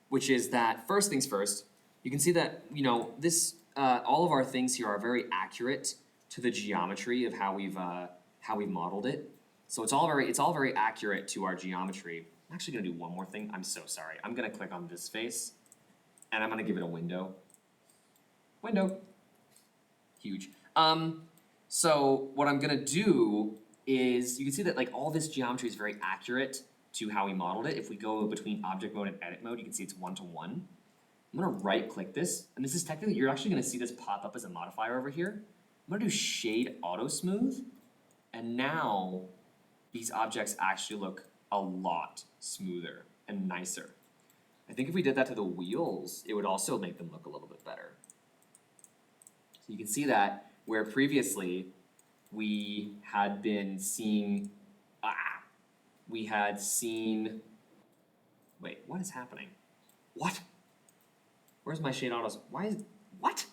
Which is that, first things first, you can see that, you know, this, all of our things here are very accurate to the geometry of how we've modeled it. So it's all very accurate to our geometry. I'm actually gonna do one more thing. I'm so sorry. I'm gonna click on this face, and I'm gonna give it a window. Window. Huge. So what I'm gonna do is, you can see that like all this geometry is very accurate to how we modeled it. If we go between object mode and edit mode, you can see it's 1-to-1. I'm gonna right click this, and this is technically, you're actually gonna see this pop up as a modifier over here. I'm gonna do shade auto smooth, and now these objects actually look a lot smoother and nicer. I think if we did that to the wheels, it would also make them look a little bit better. So you can see that where previously we had been seeing, wait, what is happening? What? Where's my shade autos? What?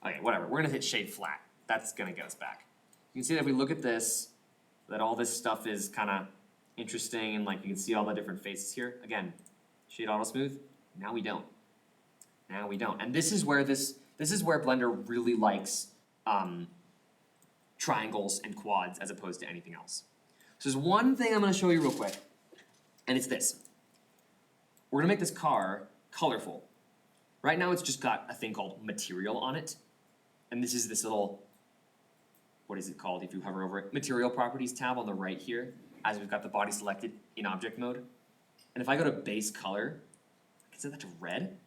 Okay, whatever, we're gonna hit shade flat. That's gonna get us back. You can see that if we look at this, that all this stuff is kinda interesting, and like you can see all the different faces here. Again, shade auto smooth, now we don't. Now we don't. And this is where Blender really likes triangles and quads as opposed to anything else. So there's one thing I'm gonna show you real quick, and it's this. We're gonna make this car colorful. Right now it's just got a thing called material on it, and this is this little, what is it called if you hover over it? Material properties tab on the right here, as we've got the body selected in object mode. And if I go to base color, I can set that to red,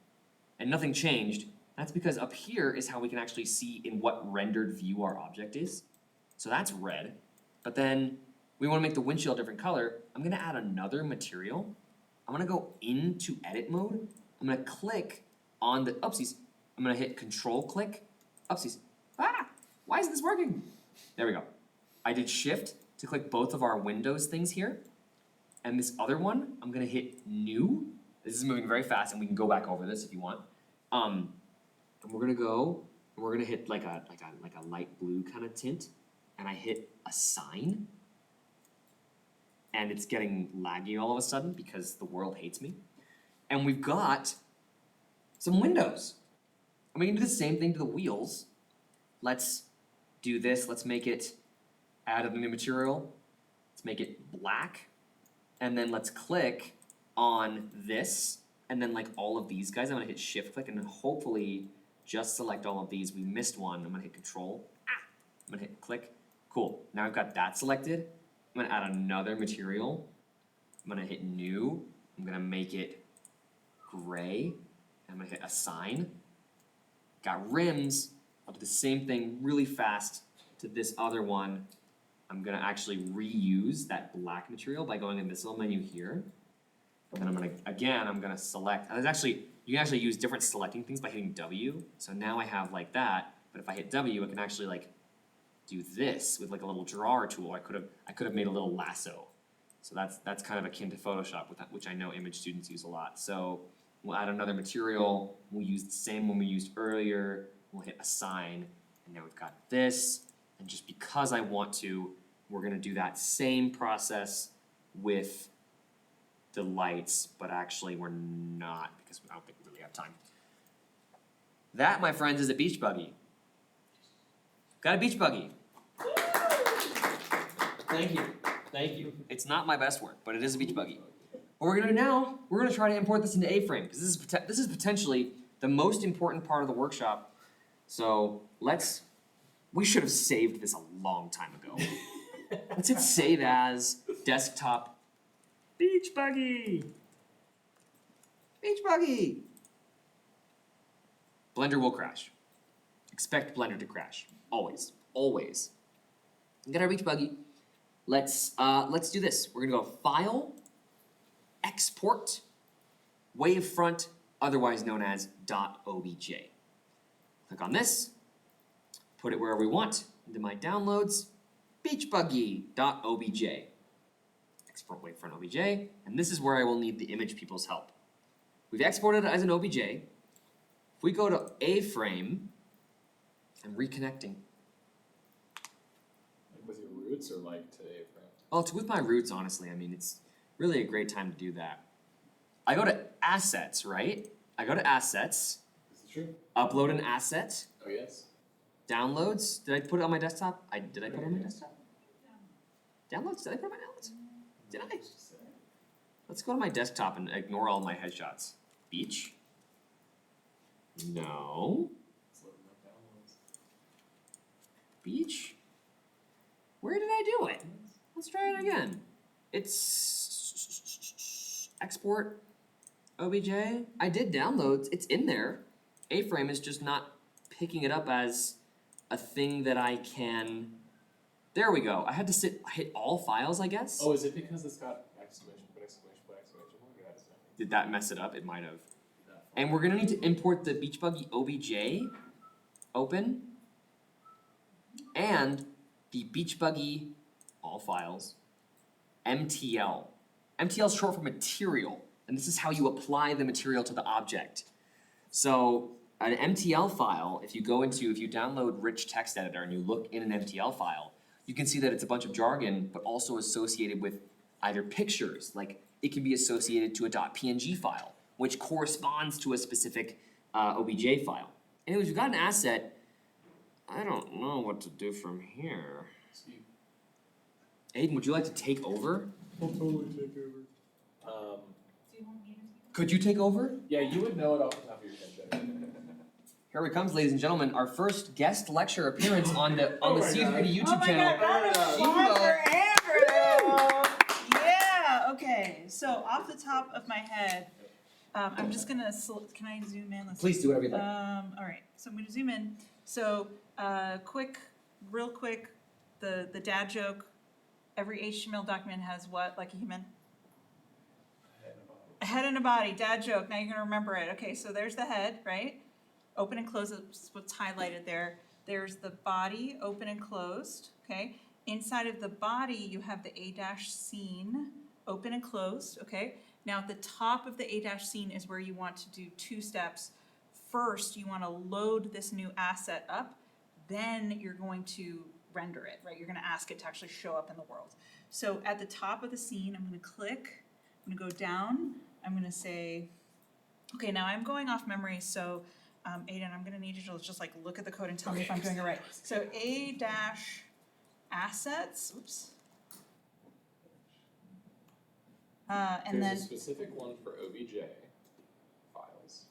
and nothing changed. That's because up here is how we can actually see in what rendered view our object is. So that's red, but then we wanna make the windshield a different color. I'm gonna add another material. I'm gonna go into edit mode. I'm gonna click on the, oopsies. I'm gonna hit control click, oopsies. Why isn't this working? There we go. I did shift to click both of our Windows things here. And this other one, I'm gonna hit new. This is moving very fast, and we can go back over this if you want. And we're gonna go, and we're gonna hit like a light blue kind of tint, and I hit assign. And it's getting laggy all of a sudden because the world hates me. And we've got some windows. And we can do the same thing to the wheels. Let's do this, let's make it, add a new material, let's make it black, and then let's click on this, and then like all of these guys, I'm gonna hit shift click, and then hopefully just select all of these. We missed one, I'm gonna hit control, I'm gonna hit click, cool. Now I've got that selected, I'm gonna add another material, I'm gonna hit new, I'm gonna make it gray, I'm gonna hit assign, got rims. I'll do the same thing really fast to this other one. I'm gonna actually reuse that black material by going in this little menu here. And then I'm gonna select, and you can actually use different selecting things by hitting W. So now I have like that, but if I hit W, I can actually like do this with like a little drawer tool. I could have made a little lasso. So that's kind of akin to Photoshop, which I know image students use a lot. So we'll add another material, we'll use the same one we used earlier, we'll hit assign, and now we've got this, and just because I want to, we're gonna do that same process with the lights, but actually we're not, because I don't think we really have time. That, my friends, is a beach buggy. Got a beach buggy. Thank you. It's not my best work, but it is a beach buggy. What we're gonna do now, we're gonna try to import this into A-frame, because this is potentially the most important part of the workshop. So we should have saved this a long time ago. Let's hit save as desktop beach buggy. Beach buggy. Blender will crash. Expect Blender to crash. Always. Always. Get our beach buggy. Let's do this. We're gonna go File, Export, Wavefront, otherwise known as .obj. Click on this, put it wherever we want, into my downloads, beachbuggy.obj. Export wavefront obj, and this is where I will need the image people's help. We've exported it as an obj. If we go to A-frame, I'm reconnecting. Like with your roots or like today, friend? Well, it's with my roots, honestly. I mean, it's really a great time to do that. I go to Assets, right? I go to Assets, Is it true? upload an asset, Oh, yes. downloads. Did I put it on my desktop? Did I put it on my desktop? Downloads? Did I put it on my downloads? Did I? Let's go to my desktop and ignore all my headshots. Beach? No. It's loading up downloads. Beach? Where did I do it? Let's try it again. It's export obj. I did downloads. It's in there. A-frame is just not picking it up as a thing that I can. There we go. I had to hit all files, I guess. Oh, is it because it's got exclamation mark? Yeah, it's not. Did that mess it up? It might have. And we're gonna need to import the beach buggy obj. Open. And the beach buggy all files. MTL. MTL is short for material, and this is how you apply the material to the object. So an MTL file, if you download rich text editor and you look in an MTL file, you can see that it's a bunch of jargon, but also associated with either pictures, like it can be associated to a .png file, which corresponds to a specific OBJ file. Anyways, we've got an asset. I don't know what to do from here. Aiden, would you like to take over? I'll totally take over. Do you want me to? Could you take over? Yeah, you would know it off the top of your head, Jenny. Here it comes, ladies and gentlemen, our first guest lecture appearance on the C3D YouTube Oh my channel. God, round of applause for Andrew! Yeah, okay, so off the top of my head, I'm just gonna, can I zoom in? Let's Please do whatever you like. alright, so I'm gonna zoom in. So, real quick, the dad joke, every HTML document has what, like a human? A head and a body, dad joke, now you're gonna remember it. Okay, so there's the head, right? Open and close is what's highlighted there. There's the body, open and closed, okay? Inside of the body, you have the A- scene, open and closed, okay? Now at the top of the A- scene is where you want to do two steps. First, you wanna load this new asset up, then you're going to render it, right? You're gonna ask it to actually show up in the world. So at the top of the scene, I'm gonna click, I'm gonna go down, I'm gonna say, okay, now I'm going off memory, so Aiden, I'm gonna need you to just like look at the code and tell me if I'm doing it right. So A-assets, oops. And There's then a specific one for OBJ files.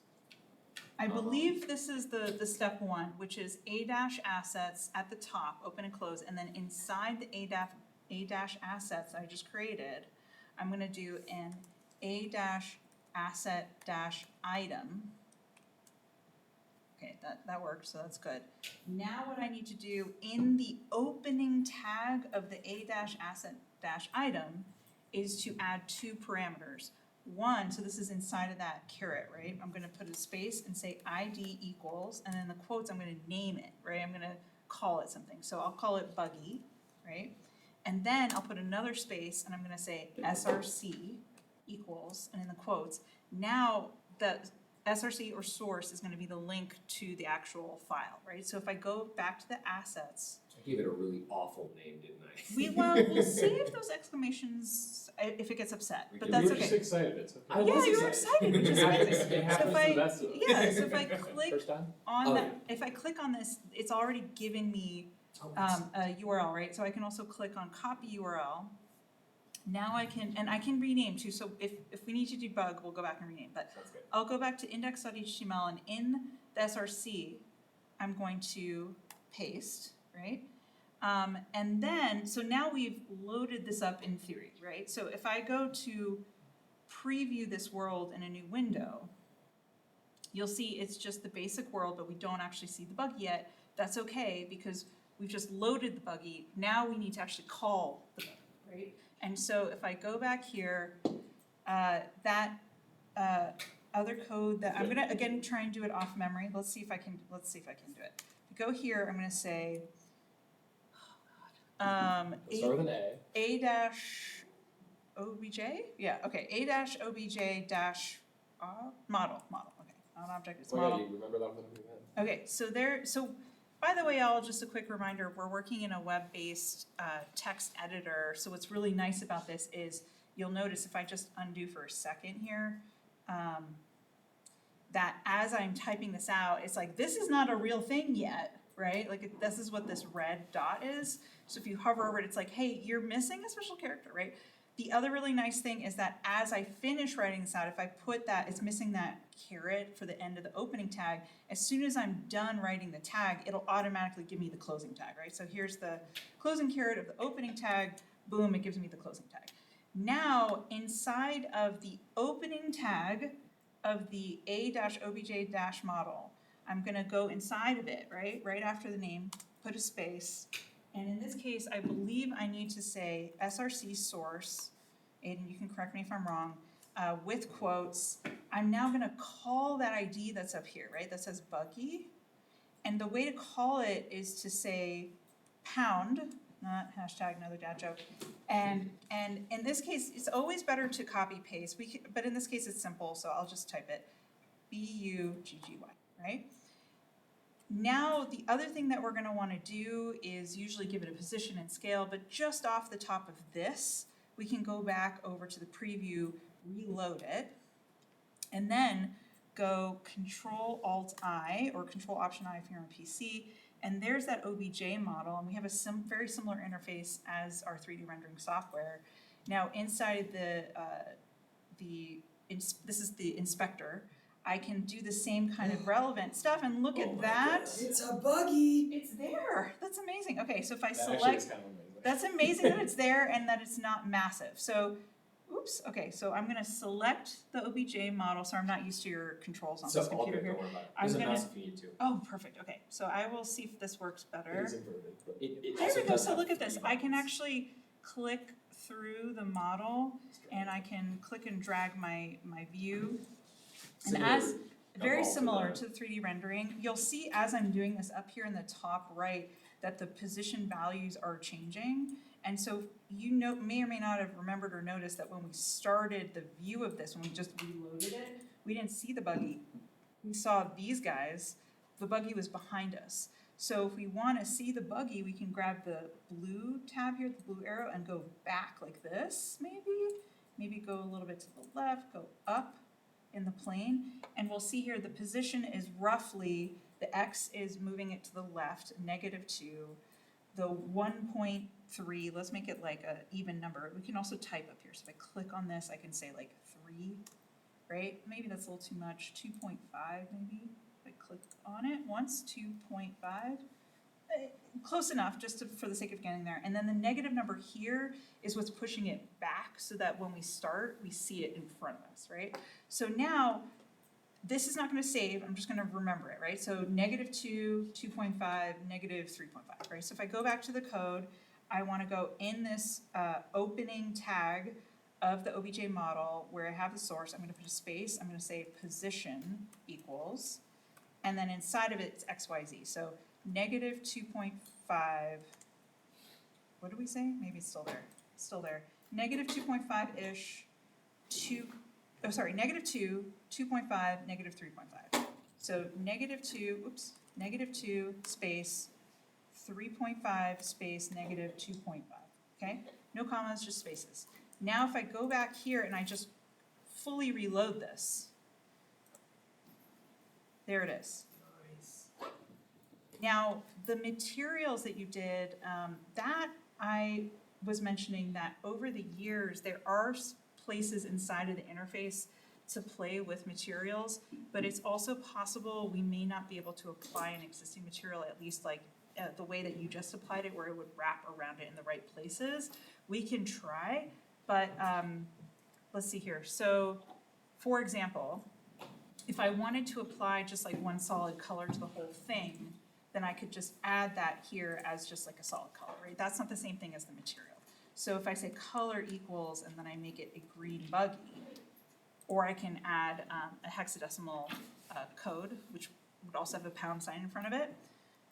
I believe this is the step one, which is A-assets at the top, open and close, and then inside the A-assets I just created, I'm gonna do an A-asset-item. Okay, that worked, so that's good. Now what I need to do in the opening tag of the A-asset-item is to add two parameters. One, so this is inside of that caret, right? I'm gonna put a space and say ID equals, and then the quotes, I'm gonna name it, right? I'm gonna call it something. So I'll call it buggy, right? And then I'll put another space and I'm gonna say src equals, and in the quotes, now the src or source is gonna be the link to the actual file, right? So if I go back to the assets, I gave it a really awful name, didn't I? we'll save those exclamations if it gets upset, but that's We were just okay. excited, it's okay. I Yeah, was you were excited, which is amazing. It happens to the best of us. Yeah, so if I click First time? on Oh, that, if I click on this, it's already giving me a URL, right? So I can also click on copy URL. Now I can rename too, so if we need to debug, we'll go back and rename, but Sounds good. I'll go back to index.html and in the src, I'm going to paste, right? And then, so now we've loaded this up in theory, right? So if I go to preview this world in a new window, you'll see it's just the basic world, but we don't actually see the buggy yet. That's okay, because we've just loaded the buggy. Now we need to actually call the buggy, right? And so if I go back here, that other code that, I'm gonna again try and do it off memory. Let's see if I can do it. Go here, I'm gonna say, Let's start with an A. A dash obj, yeah, okay, A dash obj dash model, okay, not object, it's Oh model. yeah, you remember that off the top of your head. Okay, so by the way, just a quick reminder, we're working in a web-based text editor, so what's really nice about this is, you'll notice if I just undo for a second here, that as I'm typing this out, it's like, this is not a real thing yet, right? Like, this is what this red dot is. So if you hover over it, it's like, hey, you're missing a special character, right? The other really nice thing is that as I finish writing this out, if I put that, it's missing that caret for the end of the opening tag, as soon as I'm done writing the tag, it'll automatically give me the closing tag, right? So here's the closing caret of the opening tag, boom, it gives me the closing tag. Now, inside of the opening tag of the A-obj- I'm gonna go inside of it, right after the name, put a space, and in this case, I believe I need to say src source, Aiden, you can correct me if I'm wrong, with quotes. I'm now gonna call that ID that's up here, right, that says buggy, and the way to call it is to say pound, not hashtag another dad joke, and in this case, it's always better to copy paste, but in this case it's simple, so I'll just type it, B-U-G-G-Y, right? Now, the other thing that we're gonna wanna do is usually give it a position and scale, but just off the top of this, we can go back over to the preview, reload it, and then go Control-Alt-I, or Control-Option-I if you're on PC, and there's that OBJ model, and we have a very similar interface as our 3D rendering software. Now, inside this is the inspector, I can do the same kind of relevant stuff, and look at that. It's a buggy. It's there. That's amazing. Okay, so if I That actually select, is kind of amazing. that's amazing that it's there and that it's not massive. So, oops, okay, so I'm gonna select the OBJ model, so I'm not used to your controls on So this all computer good, here. don't worry about it. I'm There's a gonna- mouse if you need to. Oh, perfect, okay, so I will see if this works It better. is inverted, but it There also we go, does so have look at this, 3 I can buttons. actually click through the model and I can click and drag my view. And Similar as, very evolved to similar that. to the 3D rendering, you'll see as I'm doing this up here in the top right, that the position values are changing. And so you may or may not have remembered or noticed that when we started the view of this, when we just reloaded it, we didn't see the buggy. We saw these guys, the buggy was behind us. So if we wanna see the buggy, we can grab the blue tab here, the blue arrow, and go back like this, maybe go a little bit to the left, go up in the plane, and we'll see here the position is roughly, the X is moving it to the left, -2, the 1.3, let's make it like a even number, we can also type up here, so if I click on this, I can say like 3, right? Maybe that's a little too much, 2.5 maybe, if I click on it once, 2.5. Close enough, just for the sake of getting there. And then the negative number here is what's pushing it back so that when we start, we see it in front of us, right? So now, this is not gonna save, I'm just gonna remember it, right? So -2, 2.5, -3.5, right? So if I go back to the code, I wanna go in this opening tag of the OBJ model where I have the source, I'm gonna put a space, I'm gonna say position equals, and then inside of it, it's XYZ. So -2.5, what did we say? Maybe it's still there, -2.5-ish, -2, 2.5, -3.5. So -2, space, 3.5, space, -2.5, okay? No commas, just spaces. Now if I go back here and I just fully reload this, there it is. Nice. Now, the materials that you did, that I was mentioning that over the years, there are places inside of the interface to play with materials, but it's also possible we may not be able to apply an existing material, at least like the way that you just applied it, where it would wrap around it in the right places. We can try, but let's see here. So, for example, if I wanted to apply just like one solid color to the whole thing, then I could just add that here as just like a solid color, right? That's not the same thing as the material. So if I say color equals and then I make it a green buggy, or I can add a hexadecimal code, which would also have a pound sign in front of it,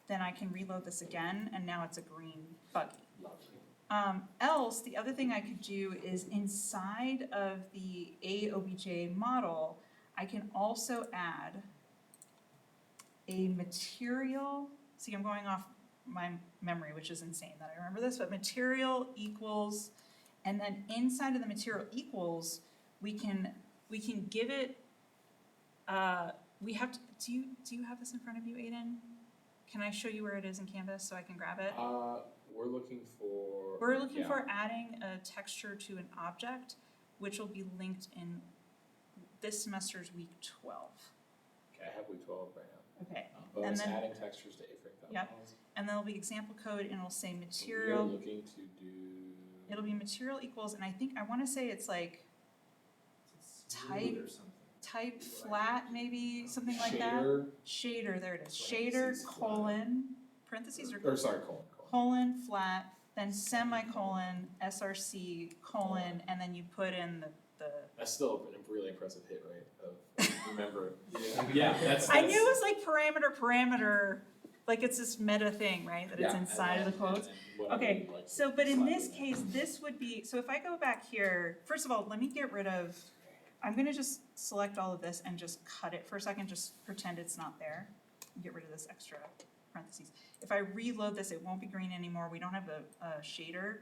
then I can reload this again, and now it's a green buggy. Else, the other thing I could do is inside of the AOBJ model, I can also add a material, see, I'm going off my memory, which is insane that I remember this, but material equals, and then inside of the material equals, we can give it, we have to, do you have this in front of you, Aiden? Can I show you where it is in Canvas so I can grab it? We're looking for. We're looking yeah. for adding a texture to an object, which will be linked in this semester's week 12. Okay, I have week 12 right now. Okay, Bonus then- adding textures to iframe Yep. thumbnails. and then there'll be example code and it'll say We are material, looking to do. it'll be material equals, and I think, I wanna say it's like type, Or something. type flat, maybe, something like that. Shader, Shader, there it is, shader, Parentheses, flat. colon, parentheses or sorry, colon. colon, flat, then semicolon, SRC, colon, and then you put in the That's still a really impressive hit rate of remember. Yeah, that's. I knew it was like parameter, like it's this meta thing, right, that it's Yeah, inside of the quotes. Okay, so, but in this case, this would be, so if I go back here, first of all, let me get rid of, I'm gonna just select all of this and just cut it for a second, just pretend it's not there. Get rid of this extra parentheses. If I reload this, it won't be green anymore, we don't have a shader,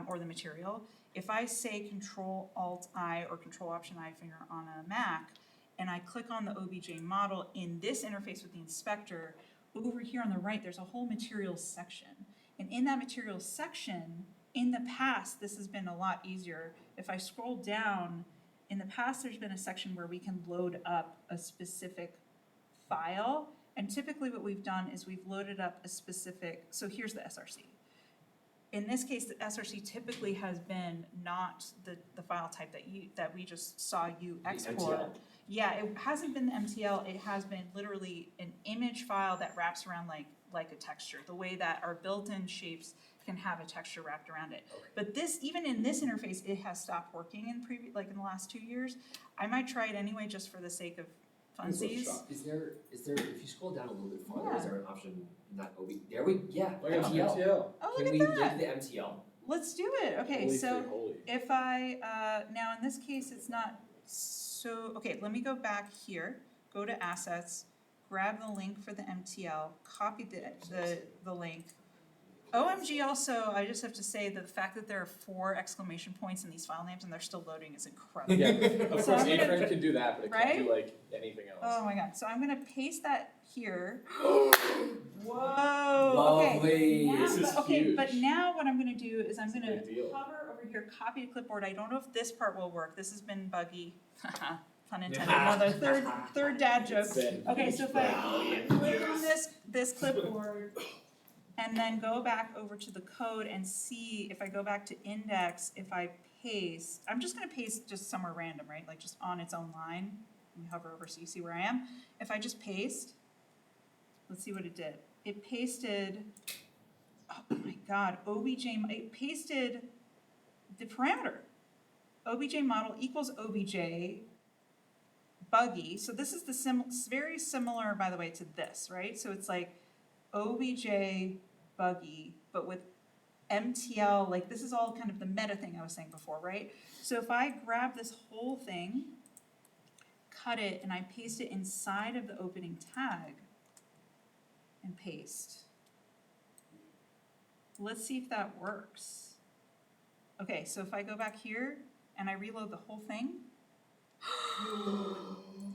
or the material. If I say Control-Alt-I or Control-Option-I finger on a Mac, and I click on the OBJ model in this interface with the inspector, over here on the right, there's a whole materials section. And in that materials section, in the past, this has been a lot easier. If I scroll down, in the past, there's been a section where we can load up a specific file. And typically what we've done is we've loaded up a specific, so here's the SRC. In this case, the SRC typically has been not the file type that we just saw you export. MTL. Yeah, it hasn't been the MTL, it has been literally an image file that wraps around like a texture, the way that our built-in shapes can have a texture wrapped around it. Okay. But this, even in this interface, it has stopped working in the last 2 years. I might try it anyway, just for the sake of funsies. Is there, if you scroll down a little bit farther, is Yeah. there an option, not there we, yeah, Look at MTL. MTL. Oh, Can look we at that, link the MTL? let's do it, okay, Holy so. free holy. If I, now in this case, it's not, so, okay, let me go back here, go to assets, grab the link for the MTL, copy the link. OMG also, I just have to say that the fact that there are 4 exclamation points in these file names and they're still loading is incredible. Yeah, of So course, I'm gonna- A-frame can do that, but it Right? can't do like anything else. Oh my god, so I'm gonna paste that here. Whoa, okay. Lovely. Now, This is okay, but huge. now what I'm gonna do is I'm It's a gonna big deal. hover over here, copy to clipboard. I don't know if this part will work. This has been buggy. Pun intended. Another third dad joke. Ben, Okay, so if I click on this clipboard and then go back over to the code and see if I go back to index, if I paste, I'm just gonna paste just somewhere random, right? Like just on its own line. Let me hover over so you see where I am. If I just paste, let's see what it did. It pasted, oh my god, it pasted the parameter. OBJ model equals OBJ buggy. So this is very similar, by the way, to this, right? So it's like OBJ buggy, but with MTL, like this is all kind of the meta thing I was saying before, right? So if I grab this whole thing, cut it, and I paste it inside of the opening tag, and paste. Let's see if that works. Okay, so if I go back here and I reload the whole thing.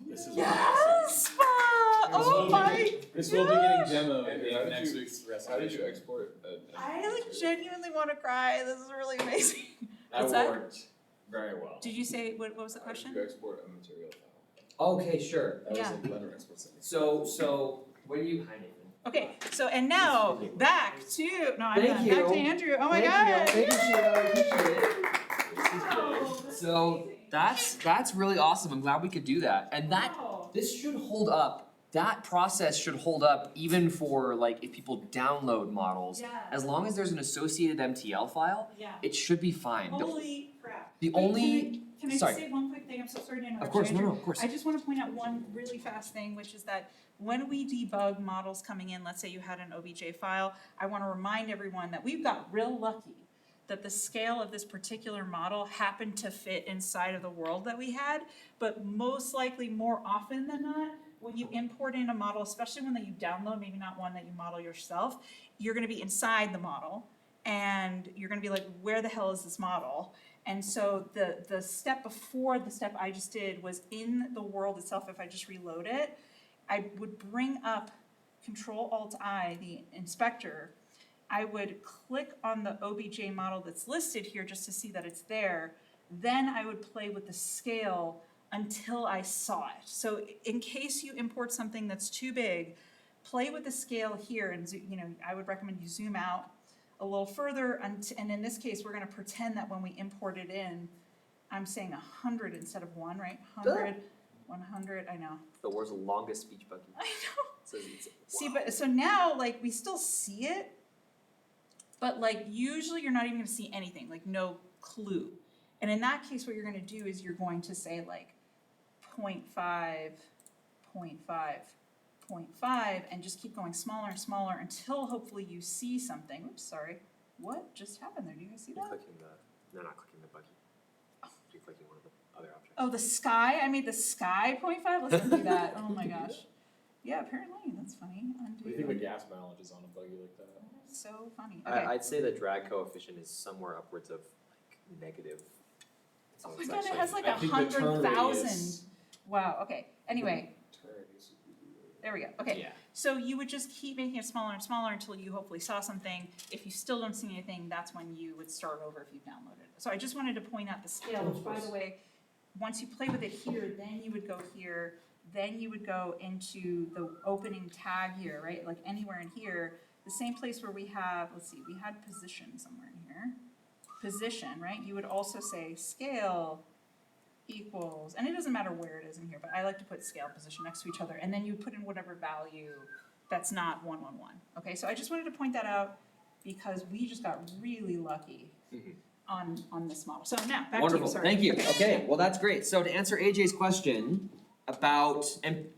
This is Yes! Oh my! This will be getting demoed And in how did next you- week's How did you recitation. export an I like image? genuinely want to cry. This is really amazing. That What's that? worked very well. Did you say what was the How did question? you export a material file? Okay, sure. That was Yeah. in Blender export setting. So when you, hi Nathan. Okay, so and now back to, no, I'm Thank done. Back to you. Andrew. Oh my god. Thank you, Sheila, I appreciate it. So that's really awesome. I'm glad we could do that. And that this should hold up. That process should hold up even for like if people download models. Yeah. As long as there's an associated MTL file, Yeah. it should be fine. Holy crap. The Wait, only can I sorry. just say one quick thing? I'm so sorry to interrupt Of course, you, no, Andrew. of course. I just wanna point out one really fast thing, which is that when we debug models coming in, let's say you had an OBJ file, I wanna remind everyone that we've got real lucky that the scale of this particular model happened to fit inside of the world that we had, but most likely, more often than not, when you import in a model, especially one that you download, maybe not one that you model yourself, you're gonna be inside the model, and you're gonna be like, where the hell is this model? And so the step before the step I just did was in the world itself. If I just reload it, I would bring up Control-Alt-I, the inspector. I would click on the OBJ model that's listed here just to see that it's there. Then I would play with the scale until I saw it. So in case you import something that's too big, play with the scale here and I would recommend you zoom out a little further, and in this case, we're gonna pretend that when we import it in, I'm saying 100 instead of 1, right? 100, 100, I know. The world's longest speech buggy. I know. So it's, See, but so now, like, we still see it, but like, usually you're not even gonna see anything, like no clue. And in that case, what you're gonna do is you're going to say like 0.5, 0.5, 0.5, and just keep going smaller and smaller until hopefully you see something. Oops, sorry. What just happened there? Do you guys see you're that? clicking the, no, not clicking the buggy. You're clicking one of the other objects. Oh, the sky? I made the sky 0.5? Let's undo that. Oh my gosh. Yeah, apparently, that's funny. What do you think the Undo. gas mileage is on a buggy like that? So funny. Okay. I'd say the drag coefficient is somewhere upwards of like negative. So Oh my it's god, it actually- has like I think the turn 100,000. radius- Wow, okay. Anyway, Turn radius would be really- there we go. Okay. Yeah. So you would just keep making it smaller and smaller until you hopefully saw something. If you still don't see anything, that's when you would start over if you've downloaded it. So I just wanted to point out the scale, which by the way, once you play with it here, then you would go here, then you would go into the opening tag here, right? Like anywhere in here, the same place where we have, let's see, we had position somewhere in here. Position, right? You would also say scale equals, and it doesn't matter where it is in here, but I like to put scale position next to each other, and then you put in whatever value that's not 111. Okay, so I just wanted to point that out because we just got really lucky on this model. So now, back to you, Wonderful, sorry. thank you. Okay, well, that's great. So to answer AJ's question about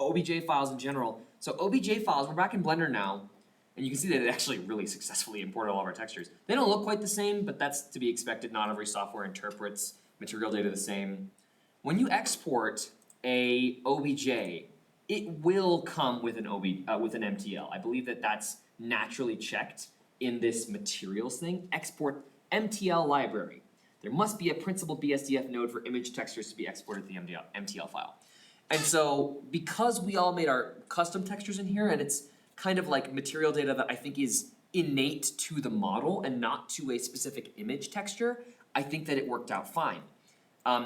OBJ files in general, so OBJ files, we're back in Blender now, and you can see that it actually really successfully imported all of our textures. They don't look quite the same, but that's to be expected. Not every software interprets material data the same. When you export a OBJ, it will come with an with an MTL. I believe that that's naturally checked in this materials thing. Export MTL library. There must be a principal BSDF node for image textures to be exported to the MTL file. And so because we all made our custom textures in here, and it's kind of like material data that I think is innate to the model and not to a specific image texture, I think that it worked out fine.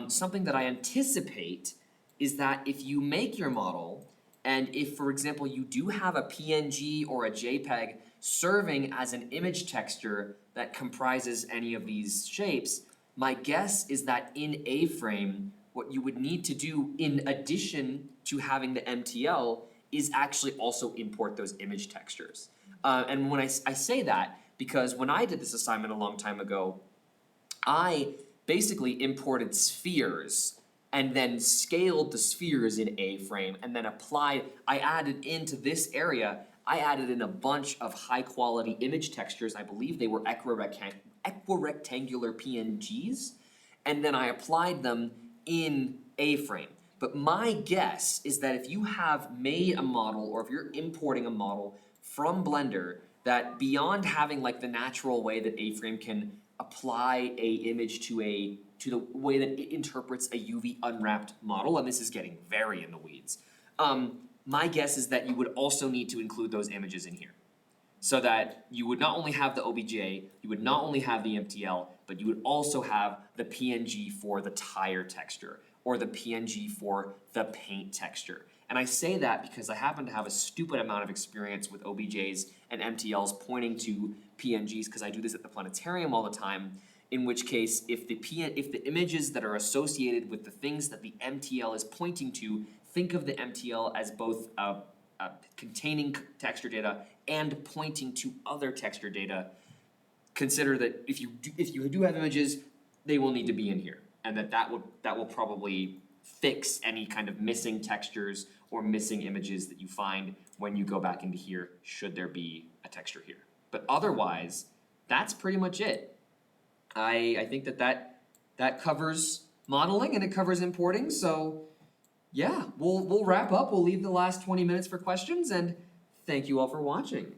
Something that I anticipate is that if you make your model, and if, for example, you do have a PNG or a JPEG serving as an image texture that comprises any of these shapes, my guess is that in A-frame, what you would need to do in addition to having the MTL is actually also import those image textures. And when I say that, because when I did this assignment a long time ago, I basically imported spheres and then scaled the spheres in A-frame and then I added into this area, I added in a bunch of high quality image textures. I believe they were equirectangular PNGs, and then I applied them in A-frame. But my guess is that if you have made a model or if you're importing a model from Blender, that beyond having like the natural way that A-frame can apply a image to the way that it interprets a UV unwrapped model, and this is getting very in the weeds, my guess is that you would also need to include those images in here. So that you would not only have the OBJ, you would not only have the MTL, but you would also have the PNG for the tire texture, or the PNG for the paint texture. And I say that because I happen to have a stupid amount of experience with OBJs and MTLs pointing to PNGs, because I do this at the planetarium all the time. In which case, if the images that are associated with the things that the MTL is pointing to, think of the MTL as both containing texture data and pointing to other texture data. Consider that if you do have images, they will need to be in here, and that will probably fix any kind of missing textures or missing images that you find when you go back into here, should there be a texture here. But otherwise, that's pretty much it. I think that covers modeling and it covers importing, so yeah, we'll wrap up. We'll leave the last 20 minutes for questions, and thank you all for watching.